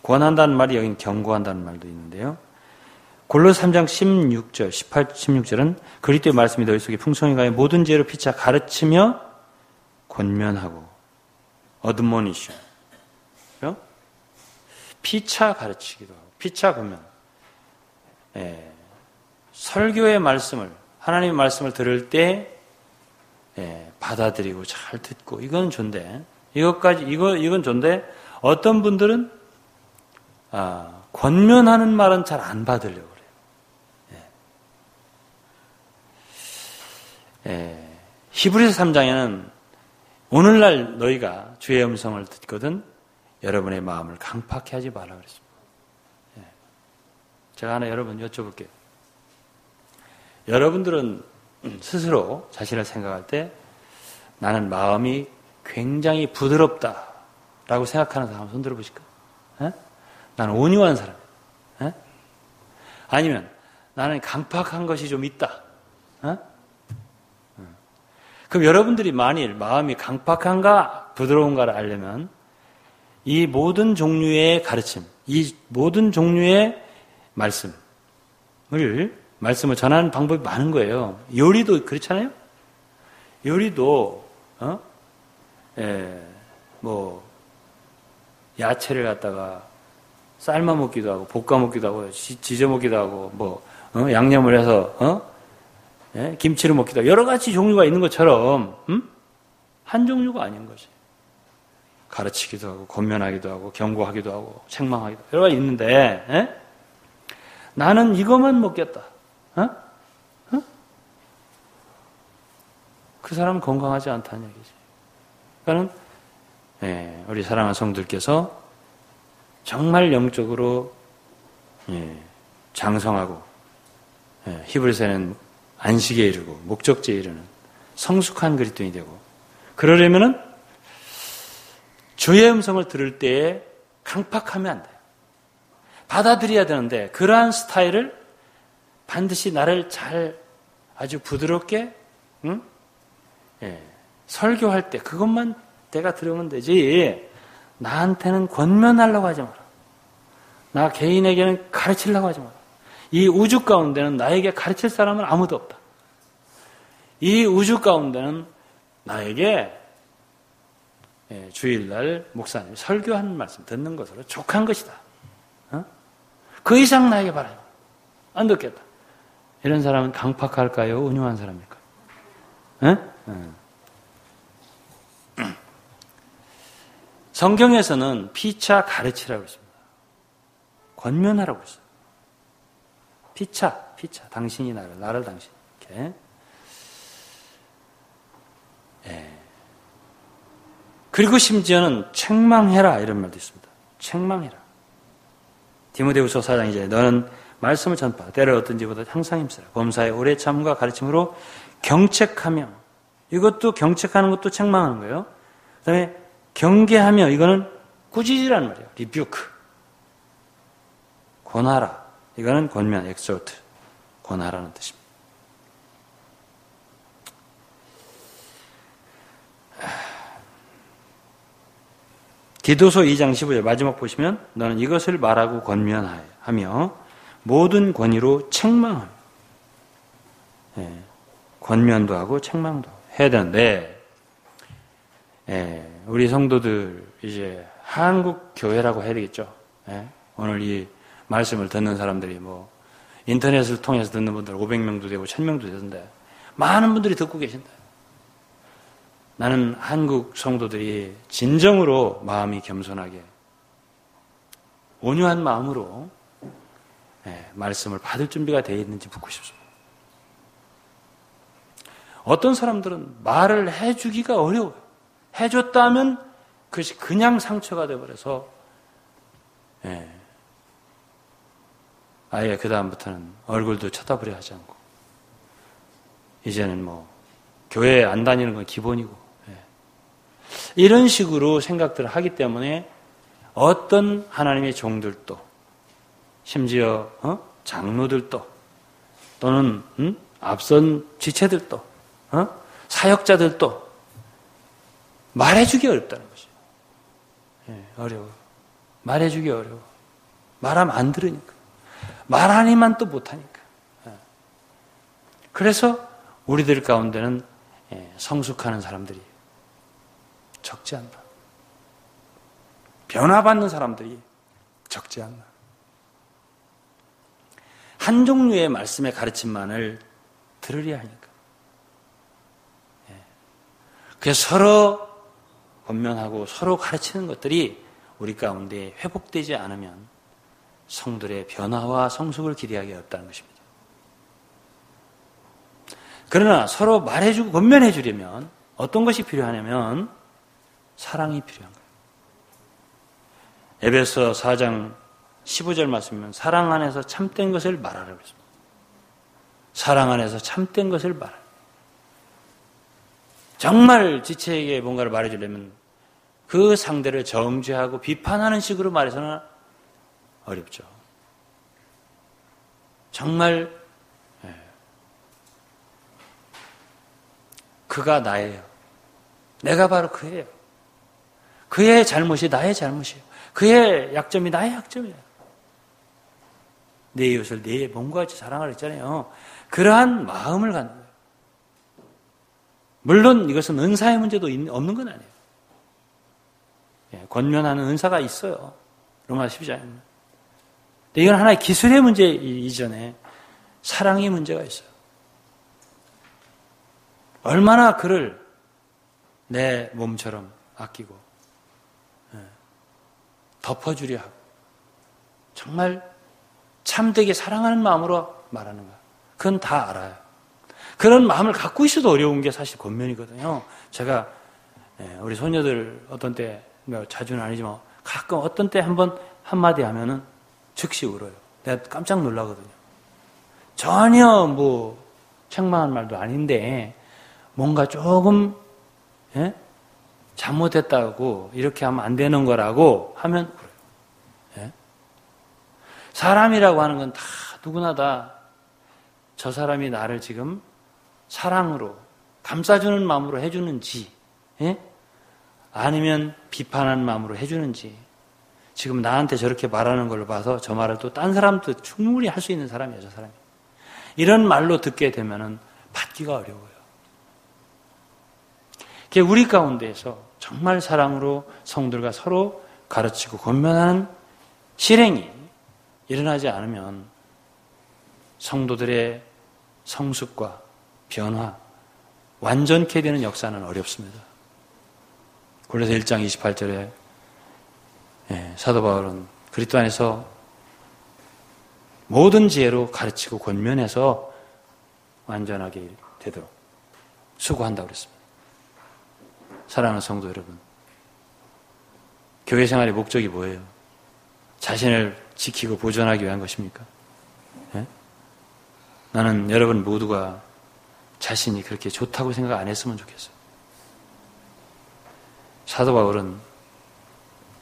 권한다는 말이 여기는 경고한다는 말도 있는데요. 골로새 3장 16절, 18, 16절은 그리스도의 말씀이 너희 속에 풍성히 가여 모든 지혜로 피차 가르치며 권면하고 admonition. 피차 가르치기도 하고 피차 권면. 설교의 말씀을 하나님의 말씀을 들을 때 받아들이고 잘 듣고 이건 좋은데 이건 좋은데 어떤 분들은 권면하는 말은 잘 안 받으려고 그래요. 히브리서 3장에는 오늘날 너희가 주의 음성을 듣거든 여러분의 마음을 강팍해 하지 말라 그랬습니다. 제가 하나 여러분 여쭤볼게요. 여러분들은 스스로 자신을 생각할 때 나는 마음이 굉장히 부드럽다라고 생각하는 사람 손 들어보실까요? 나는 온유한 사람. 아니면 나는 강팍한 것이 좀 있다. 그럼 여러분들이 만일 마음이 강팍한가 부드러운가를 알려면 이 모든 종류의 가르침, 이 모든 종류의 말씀을 전하는 방법이 많은 거예요. 요리도 그렇잖아요. 요리도 야채를 갖다가 삶아 먹기도 하고 볶아 먹기도 하고 지져 먹기도 하고 양념을 해서 김치를 먹기도 하고 여러 가지 종류가 있는 것처럼 한 종류가 아닌 것이 가르치기도 하고 권면하기도 하고 경고하기도 하고 책망하기도 하고 여러 가지 있는데 나는 이것만 먹겠다. 그 사람은 건강하지 않다는 얘기지. 그러니까 우리 사랑하는 성도들께서 정말 영적으로 장성하고 히브리서에는 안식에 이르고 목적지에 이르는 성숙한 그리스도인이 되고 그러려면은 주의 음성을 들을 때에 강팍하면 안 돼요. 받아들여야 되는데 그러한 스타일을 반드시 나를 잘 아주 부드럽게 설교할 때 그것만 내가 들으면 되지 나한테는 권면하려고 하지 마라. 나 개인에게는 가르치려고 하지 마라. 이 우주 가운데는 나에게 가르칠 사람은 아무도 없다. 이 우주 가운데는 나에게 주일날 목사님 설교하는 말씀 듣는 것으로 족한 것이다. 그 이상 나에게 바라요. 안 듣겠다. 이런 사람은 강팍할까요? 온유한 사람일까? 성경에서는 피차 가르치라고 했습니다. 권면하라고 했어요. 피차. 당신이 나를 당신. 이렇게. 그리고 심지어는 책망해라 이런 말도 있습니다. 책망해라. 디모데후서 4장 이제 너는 말씀을 전파 때를 어떤지보다 항상 힘쓰라. 범사에 오래 참과 가르침으로 경책하며 이것도 경책하는 것도 책망하는 거예요. 그다음에 경계하며 이거는 꾸짖으라는 말이에요. 리뷰크. 권하라. 이거는 권면, exhort. 권하라는 뜻입니다. 디도서 2장 15절 마지막 보시면 너는 이것을 말하고 권면하며 모든 권위로 책망하며 권면도 하고 책망도 하고 해야 되는데 우리 성도들 이제 한국 교회라고 해야 되겠죠. 오늘 이 말씀을 듣는 사람들이 뭐 인터넷을 통해서 듣는 분들 500명도 되고 1000명도 되던데 많은 분들이 듣고 계신다. 나는 한국 성도들이 진정으로 마음이 겸손하게 온유한 마음으로 말씀을 받을 준비가 되어 있는지 묻고 싶습니다. 어떤 사람들은 말을 해주기가 어려워요. 해줬다면 그것이 그냥 상처가 되어버려서 아예 그 다음부터는 얼굴도 쳐다보려 하지 않고 이제는 뭐 교회에 안 다니는 건 기본이고 이런 식으로 생각들을 하기 때문에 어떤 하나님의 종들도 심지어 장로들도 또는 앞선 지체들도 사역자들도 말해주기 어렵다는 것이죠. 어려워. 말해주기 어려워. 말하면 안 들으니까. 말하니만 또 못하니까. 그래서 우리들 가운데는 성숙하는 사람들이 적지 않다. 변화받는 사람들이 적지 않나. 한 종류의 말씀의 가르침만을 들으려 하니까. 그래서 서로 권면하고 서로 가르치는 것들이 우리 가운데 회복되지 않으면 성들의 변화와 성숙을 기대하기 어렵다는 것입니다. 그러나 서로 말해주고 권면해 주려면 어떤 것이 필요하냐면 사랑이 필요한 거예요. 에베소 4장 15절 말씀이면 사랑 안에서 참된 것을 말하라고 했습니다. 사랑 안에서 참된 것을 말하라. 정말 지체에게 뭔가를 말해주려면 그 상대를 정죄하고 비판하는 식으로 말해서는 어렵죠. 정말 그가 나예요. 내가 바로 그예요. 그의 잘못이 나의 잘못이에요. 그의 약점이 나의 약점이에요. 내 이웃을 내 몸과 같이 사랑하라 했잖아요. 그러한 마음을 갖는 거예요. 물론 이것은 은사의 문제도 없는 건 아니에요. 권면하는 은사가 있어요. 로마 12장에는. 근데 이건 하나의 기술의 문제 이전에 사랑의 문제가 있어요. 얼마나 그를 내 몸처럼 아끼고 덮어주려 하고 정말 참되게 사랑하는 마음으로 말하는가. 그건 다 알아요. 그런 마음을 갖고 있어도 어려운 게 사실 권면이거든요. 제가 우리 소녀들 어떤 때 자주는 아니지만 가끔 어떤 때 한마디 하면은 즉시 울어요. 내가 깜짝 놀라거든요. 전혀 뭐 책망한 말도 아닌데 뭔가 조금 잘못했다고 이렇게 하면 안 되는 거라고 하면 울어요. 사람이라고 하는 건 다 누구나 다 저 사람이 나를 지금 사랑으로 감싸주는 마음으로 해주는지 아니면 비판하는 마음으로 해주는지 지금 나한테 저렇게 말하는 걸로 봐서 저 말을 또 딴 사람도 충분히 할 수 있는 사람이에요. 저 사람이. 이런 말로 듣게 되면은 받기가 어려워요. 우리 가운데에서 정말 사랑으로 성들과 서로 가르치고 권면하는 실행이 일어나지 않으면 성도들의 성숙과 변화, 완전케 되는 역사는 어렵습니다. 골로새 1장 28절에 사도 바울은 그리스도 안에서 모든 지혜로 가르치고 권면해서 완전하게 되도록 수고한다고 그랬습니다. 사랑하는 성도 여러분, 교회 생활의 목적이 뭐예요? 자신을 지키고 보존하기 위한 것입니까? 나는 여러분 모두가 자신이 그렇게 좋다고 생각 안 했으면 좋겠어요. 사도 바울은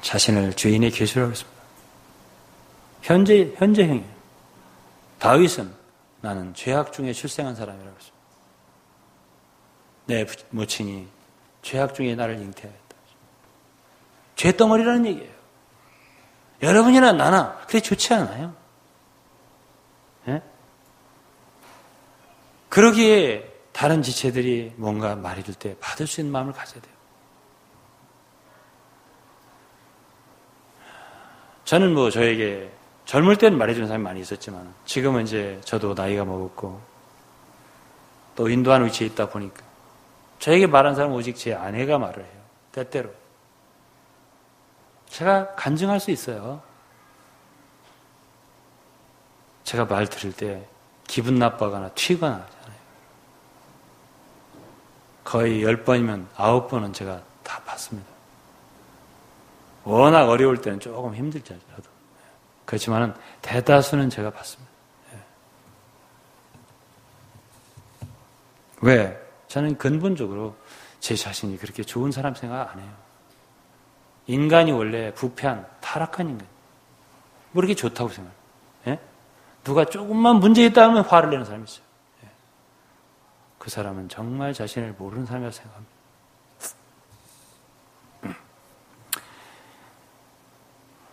자신을 죄인의 계수라고 했습니다. 현재형이에요. 다윗은 나는 죄악 중에 출생한 사람이라고 했습니다. 내 모친이 죄악 중에 나를 잉태하였다. 죄덩어리라는 얘기예요. 여러분이나 나나 그게 좋지 않아요. 그러기에 다른 지체들이 뭔가 말해줄 때 받을 수 있는 마음을 가져야 돼요. 저는 뭐 저에게 젊을 때는 말해주는 사람이 많이 있었지만 지금은 이제 저도 나이가 먹었고 또 인도하는 위치에 있다 보니까 저에게 말한 사람은 오직 제 아내가 말을 해요. 때때로. 제가 간증할 수 있어요. 제가 말 들을 때 기분 나빠거나 튀거나 하잖아요. 거의 10번이면 9번은 제가 다 봤습니다. 워낙 어려울 때는 조금 힘들죠, 저도. 그렇지만은 대다수는 제가 봤습니다. 왜? 저는 근본적으로 제 자신이 그렇게 좋은 사람 생각 안 해요. 인간이 원래 부패한, 타락한 인간. 뭐 이렇게 좋다고 생각해요. 예? 누가 조금만 문제 있다 하면 화를 내는 사람이 있어요. 예. 그 사람은 정말 자신을 모르는 사람이라고 생각합니다.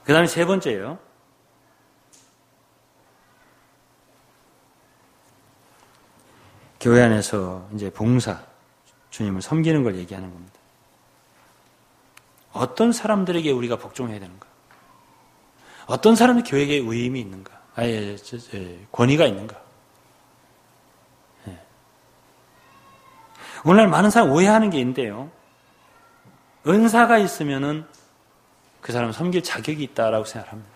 그 다음에 세 번째예요. 교회 안에서 이제 봉사, 주님을 섬기는 걸 얘기하는 겁니다. 어떤 사람들에게 우리가 복종해야 되는가? 어떤 사람이 교회에 위임이 있는가? 권위가 있는가? 예. 오늘날 많은 사람 오해하는 게 있는데요. 은사가 있으면은 그 사람은 섬길 자격이 있다라고 생각합니다.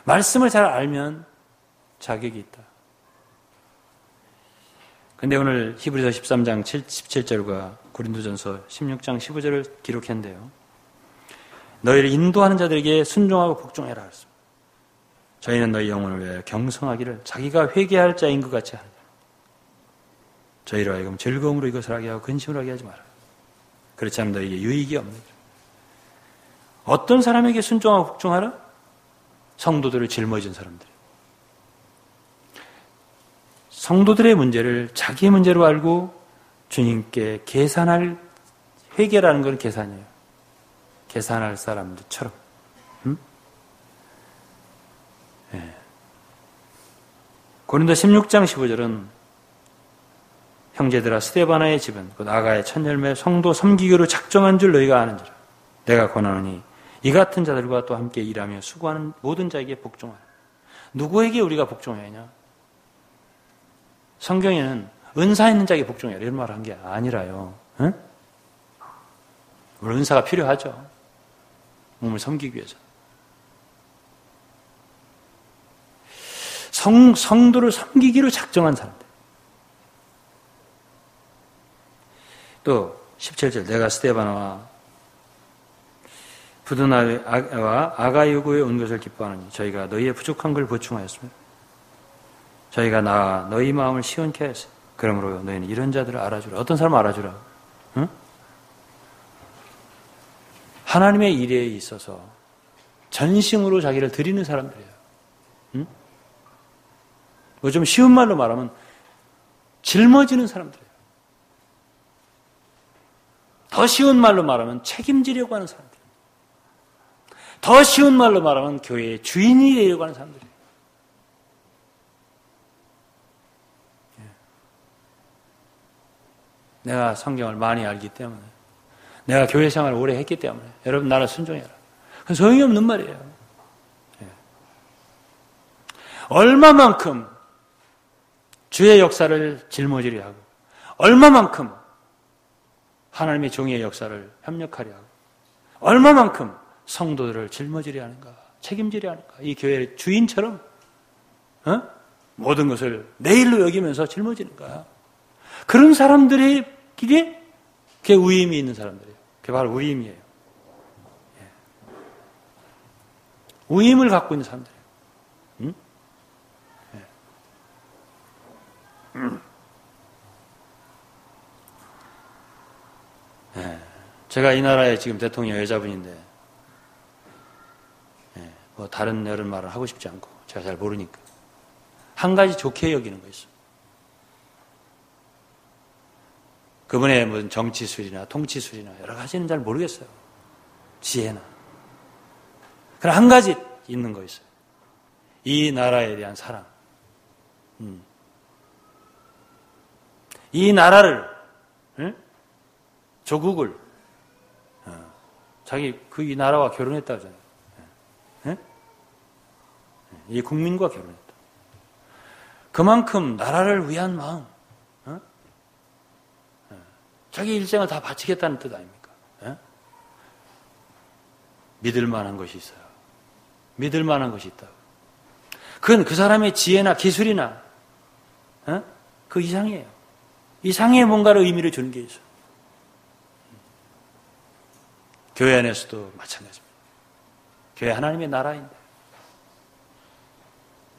말씀을 잘 알면 자격이 있다. 근데 오늘 히브리서 13장 17절과 고린도전서 16장 15절을 기록했는데요. 너희를 인도하는 자들에게 순종하고 복종해라 그랬습니다. 저희는 너희 영혼을 위하여 경성하기를 자기가 회개할 자인 것 같이 하느니라. 저희로 하여금 즐거움으로 이것을 하게 하고 근심을 하게 하지 마라. 그렇지 않으면 너희에게 유익이 없는 줄. 어떤 사람에게 순종하고 복종하라? 성도들을 짊어진 사람들. 성도들의 문제를 자기의 문제로 알고 주님께 계산할, 회개라는 건 계산이에요. 계산할 사람들처럼. 네. 고린도 16장 15절은 형제들아 스데바나의 집은 곧 아가의 첫 열매 성도 섬기기로 작정한 줄 너희가 아는지라. 내가 권하노니 이 같은 자들과 또 함께 일하며 수고하는 모든 자에게 복종하라. 누구에게 우리가 복종해야 하냐? 성경에는 은사 있는 자에게 복종해라 이런 말을 한 게 아니라요. 응? 물론 은사가 필요하죠. 몸을 섬기기 위해서. 성도를 섬기기로 작정한 사람들. 또 17절 내가 스데바나와 부드나와 아가이오고에 온 것을 기뻐하노니 저희가 너희의 부족한 걸 보충하였습니다. 저희가 나아 너희 마음을 시원케 하였어요. 그러므로 너희는 이런 자들을 알아주라. 어떤 사람 알아주라. 응? 하나님의 일에 있어서 전심으로 자기를 드리는 사람들이에요. 응? 뭐 좀 쉬운 말로 말하면 짊어지는 사람들이에요. 더 쉬운 말로 말하면 책임지려고 하는 사람들. 더 쉬운 말로 말하면 교회의 주인이 되려고 하는 사람들이에요. 내가 성경을 많이 알기 때문에, 내가 교회 생활을 오래 했기 때문에 여러분 나를 순종해라. 그건 소용이 없는 말이에요. 얼마만큼 주의 역사를 짊어지려 하고 얼마만큼 하나님의 종의 역사를 협력하려 하고 얼마만큼 성도들을 짊어지려 하는가, 책임지려 하는가. 이 교회의 주인처럼 모든 것을 내 일로 여기면서 짊어지는가. 그런 사람들이 그게 위임이 있는 사람들이에요. 그게 바로 위임이에요. 위임을 갖고 있는 사람들이에요. 응? 제가 이 나라의 지금 대통령 여자분인데, 뭐 다른 여러 말을 하고 싶지 않고 제가 잘 모르니까 한 가지 좋게 여기는 거 있어요. 그분의 무슨 정치술이나 통치술이나 여러 가지는 잘 모르겠어요. 지혜나. 그러나 한 가지 있는 거 있어요. 이 나라에 대한 사랑. 이 나라를, 조국을 자기 이 나라와 결혼했다 하잖아요. 예? 이 국민과 결혼했다. 그만큼 나라를 위한 마음, 자기 일생을 다 바치겠다는 뜻 아닙니까? 믿을 만한 것이 있어요. 믿을 만한 것이 있다. 그건 그 사람의 지혜나 기술이나 그 이상이에요. 이상의 뭔가를 의미를 주는 게 있어요. 교회 안에서도 마찬가지입니다. 교회 하나님의 나라인데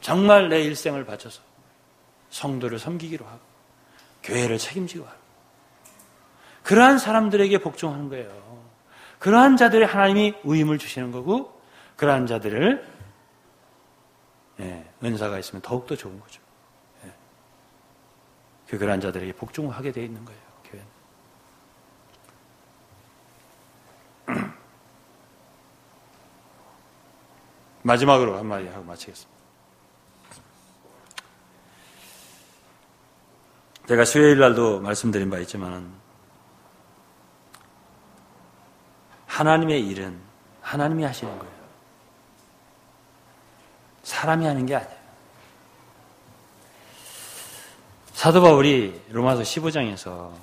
정말 내 일생을 바쳐서 성도를 섬기기로 하고 교회를 책임지고 하고 그러한 사람들에게 복종하는 거예요. 그러한 자들의 하나님이 위임을 주시는 거고 그러한 자들을 은사가 있으면 더욱더 좋은 거죠. 그러한 자들에게 복종을 하게 되어 있는 거예요. 교회는. 마지막으로 한마디 하고 마치겠습니다. 제가 수요일 날도 말씀드린 바 있지만 하나님의 일은 하나님이 하시는 거예요. 사람이 하는 게 아니에요. 사도 바울이 로마서 15장에서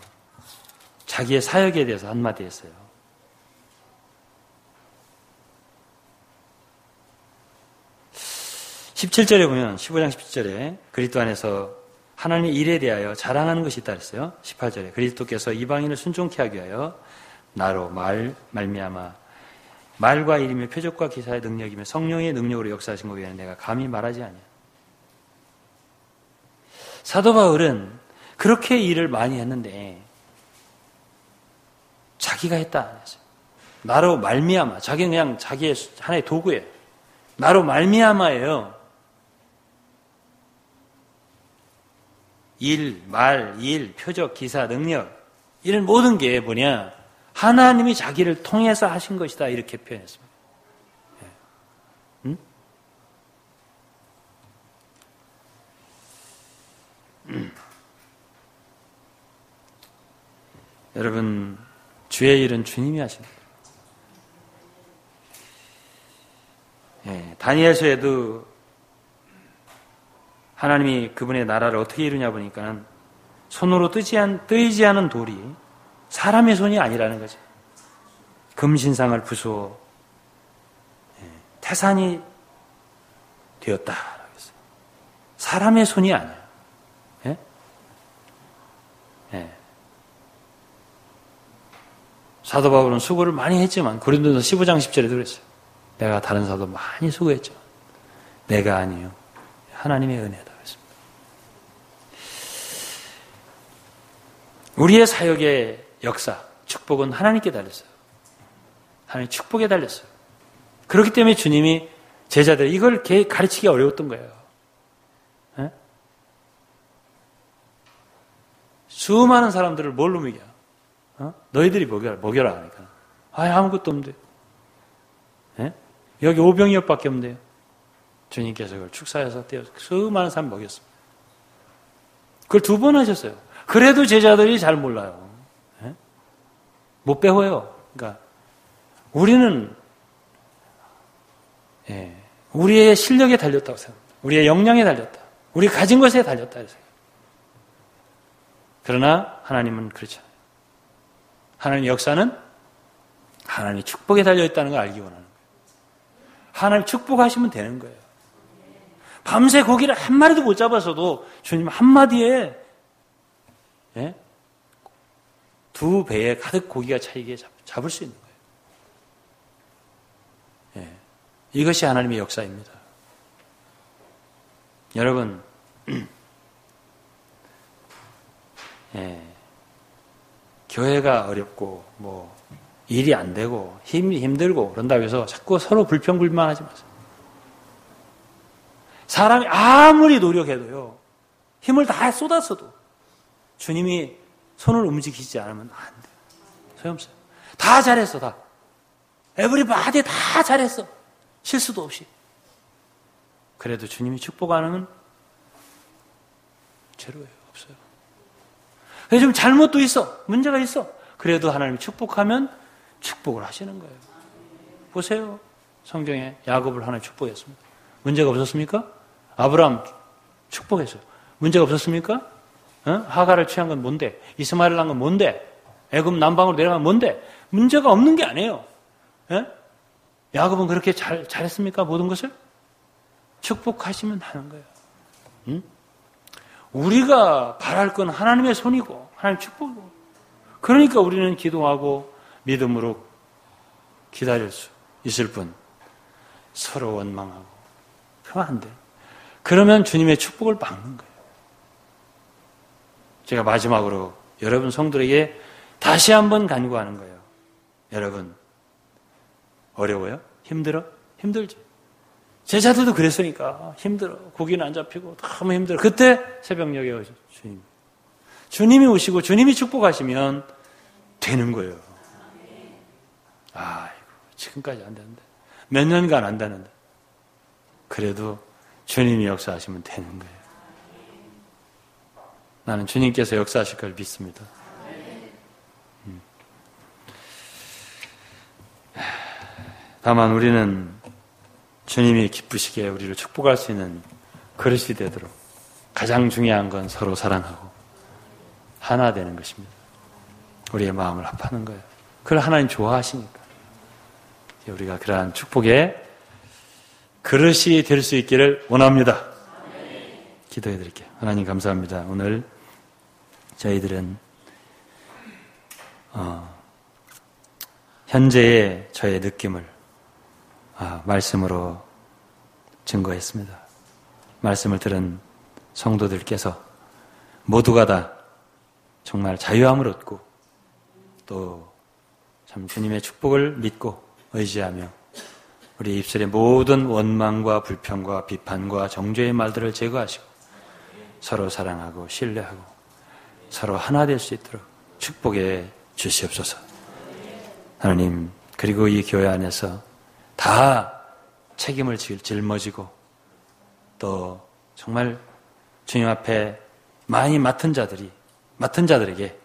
자기의 사역에 대해서 한마디 했어요. 17절에 보면 15장 17절에 그리스도 안에서 하나님의 일에 대하여 자랑하는 것이 있다 그랬어요. 18절에 그리스도께서 이방인을 순종케 하기 위하여 나로 말미암아 말과 일이며 표적과 기사의 능력이며 성령의 능력으로 역사하신 것 외에는 내가 감히 말하지 아니야. 사도 바울은 그렇게 일을 많이 했는데 자기가 했다 안 했어요. 나로 말미암아 자기는 그냥 자기의 하나의 도구예요. 나로 말미암아예요. 일, 표적, 기사, 능력 이런 모든 게 뭐냐 하나님이 자기를 통해서 하신 것이다 이렇게 표현했습니다. 응? 여러분 주의 일은 주님이 하십니다. 다니엘서에도 하나님이 그분의 나라를 어떻게 이루냐 보니까 손으로 뜨이지 않은 돌이 사람의 손이 아니라는 거죠. 금신상을 부수어 태산이 되었다. 사람의 손이 아니야. 사도 바울은 수고를 많이 했지만 고린도서 15장 10절에도 그랬어요. 내가 다른 사도 많이 수고했죠. 내가 아니요. 하나님의 은혜다. 그랬습니다. 우리의 사역의 역사, 축복은 하나님께 달렸어요. 하나님 축복에 달렸어요. 그렇기 때문에 주님이 제자들 이걸 가르치기 어려웠던 거예요. 에? 수많은 사람들을 뭘로 먹여? 너희들이 먹여라 하니까 아무것도 없는데 여기 오병이어밖에 없는데요. 주님께서 그걸 축사해서 떼어서 수많은 사람 먹였습니다. 그걸 2번 하셨어요. 그래도 제자들이 잘 몰라요. 못 배워요. 그러니까 우리는 우리의 실력에 달렸다고 생각합니다. 우리의 역량에 달렸다. 우리 가진 것에 달렸다. 그러나 하나님은 그렇지 않아요. 하나님의 역사는 하나님의 축복에 달려있다는 걸 알기 원하는 거예요. 하나님 축복하시면 되는 거예요. 밤새 고기를 한 마리도 못 잡았어도 주님 한마디에 2배에 가득 고기가 차이게 잡을 수 있는 거예요. 이것이 하나님의 역사입니다. 여러분, 교회가 어렵고 일이 안 되고 힘이 힘들고 그런다고 해서 자꾸 서로 불평불만하지 마세요. 사람이 아무리 노력해도요. 힘을 다 쏟았어도 주님이 손을 움직이지 않으면 안 돼요. 소용없어요. 다 잘했어. 다. 에브리바디 다 잘했어. 실수도 없이. 그래도 주님이 축복 안 하면 죄로예요. 없어요. 좀 잘못도 있어. 문제가 있어. 그래도 하나님이 축복하면 축복을 하시는 거예요. 보세요. 성경에 야곱을 하나님 축복했습니다. 문제가 없었습니까? 아브라함 축복했어요. 문제가 없었습니까? 하가를 취한 건 뭔데? 이스마엘을 낳은 건 뭔데? 애굽 남방으로 내려간 건 뭔데? 문제가 없는 게 아니에요. 야곱은 그렇게 잘했습니까? 모든 것을? 축복하시면 하는 거예요. 우리가 바랄 건 하나님의 손이고 하나님 축복이고, 그러니까 우리는 기도하고 믿음으로 기다릴 수 있을 뿐 서로 원망하고 그러면 안 돼요. 그러면 주님의 축복을 막는 거예요. 제가 마지막으로 여러분 성도에게 다시 한번 간구하는 거예요. 여러분, 어려워요? 힘들어? 힘들죠. 제자들도 그랬으니까 힘들어. 고기는 안 잡히고 너무 힘들어. 그때 새벽녘에 오셔 주님. 주님이 오시고 주님이 축복하시면 되는 거예요. 아이고, 지금까지 안 되는데. 몇 년간 안 되는데. 그래도 주님이 역사하시면 되는 거예요. 나는 주님께서 역사하실 걸 믿습니다. 다만 우리는 주님이 기쁘시게 우리를 축복할 수 있는 그릇이 되도록 가장 중요한 건 서로 사랑하고 하나 되는 것입니다. 우리의 마음을 합하는 거예요. 그걸 하나님 좋아하시니까. 우리가 그러한 축복의 그릇이 될 수 있기를 원합니다. 기도해 드릴게요. 하나님 감사합니다. 오늘 저희들은 현재의 저의 느낌을 말씀으로 증거했습니다. 말씀을 들은 성도들께서 모두가 다 정말 자유함을 얻고 또 참 주님의 축복을 믿고 의지하며 우리 입술의 모든 원망과 불평과 비판과 정죄의 말들을 제거하시고 서로 사랑하고 신뢰하고 서로 하나 될 수 있도록 축복해 주시옵소서. 하나님, 그리고 이 교회 안에서 다 책임을 짊어지고 또 정말 주님 앞에 많이 맡은 자들에게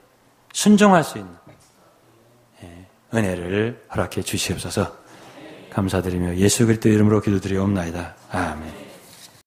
순종할 수 있는 은혜를 허락해 주시옵소서. 감사드리며 예수 그리스도 이름으로 기도드리옵나이다. 아멘.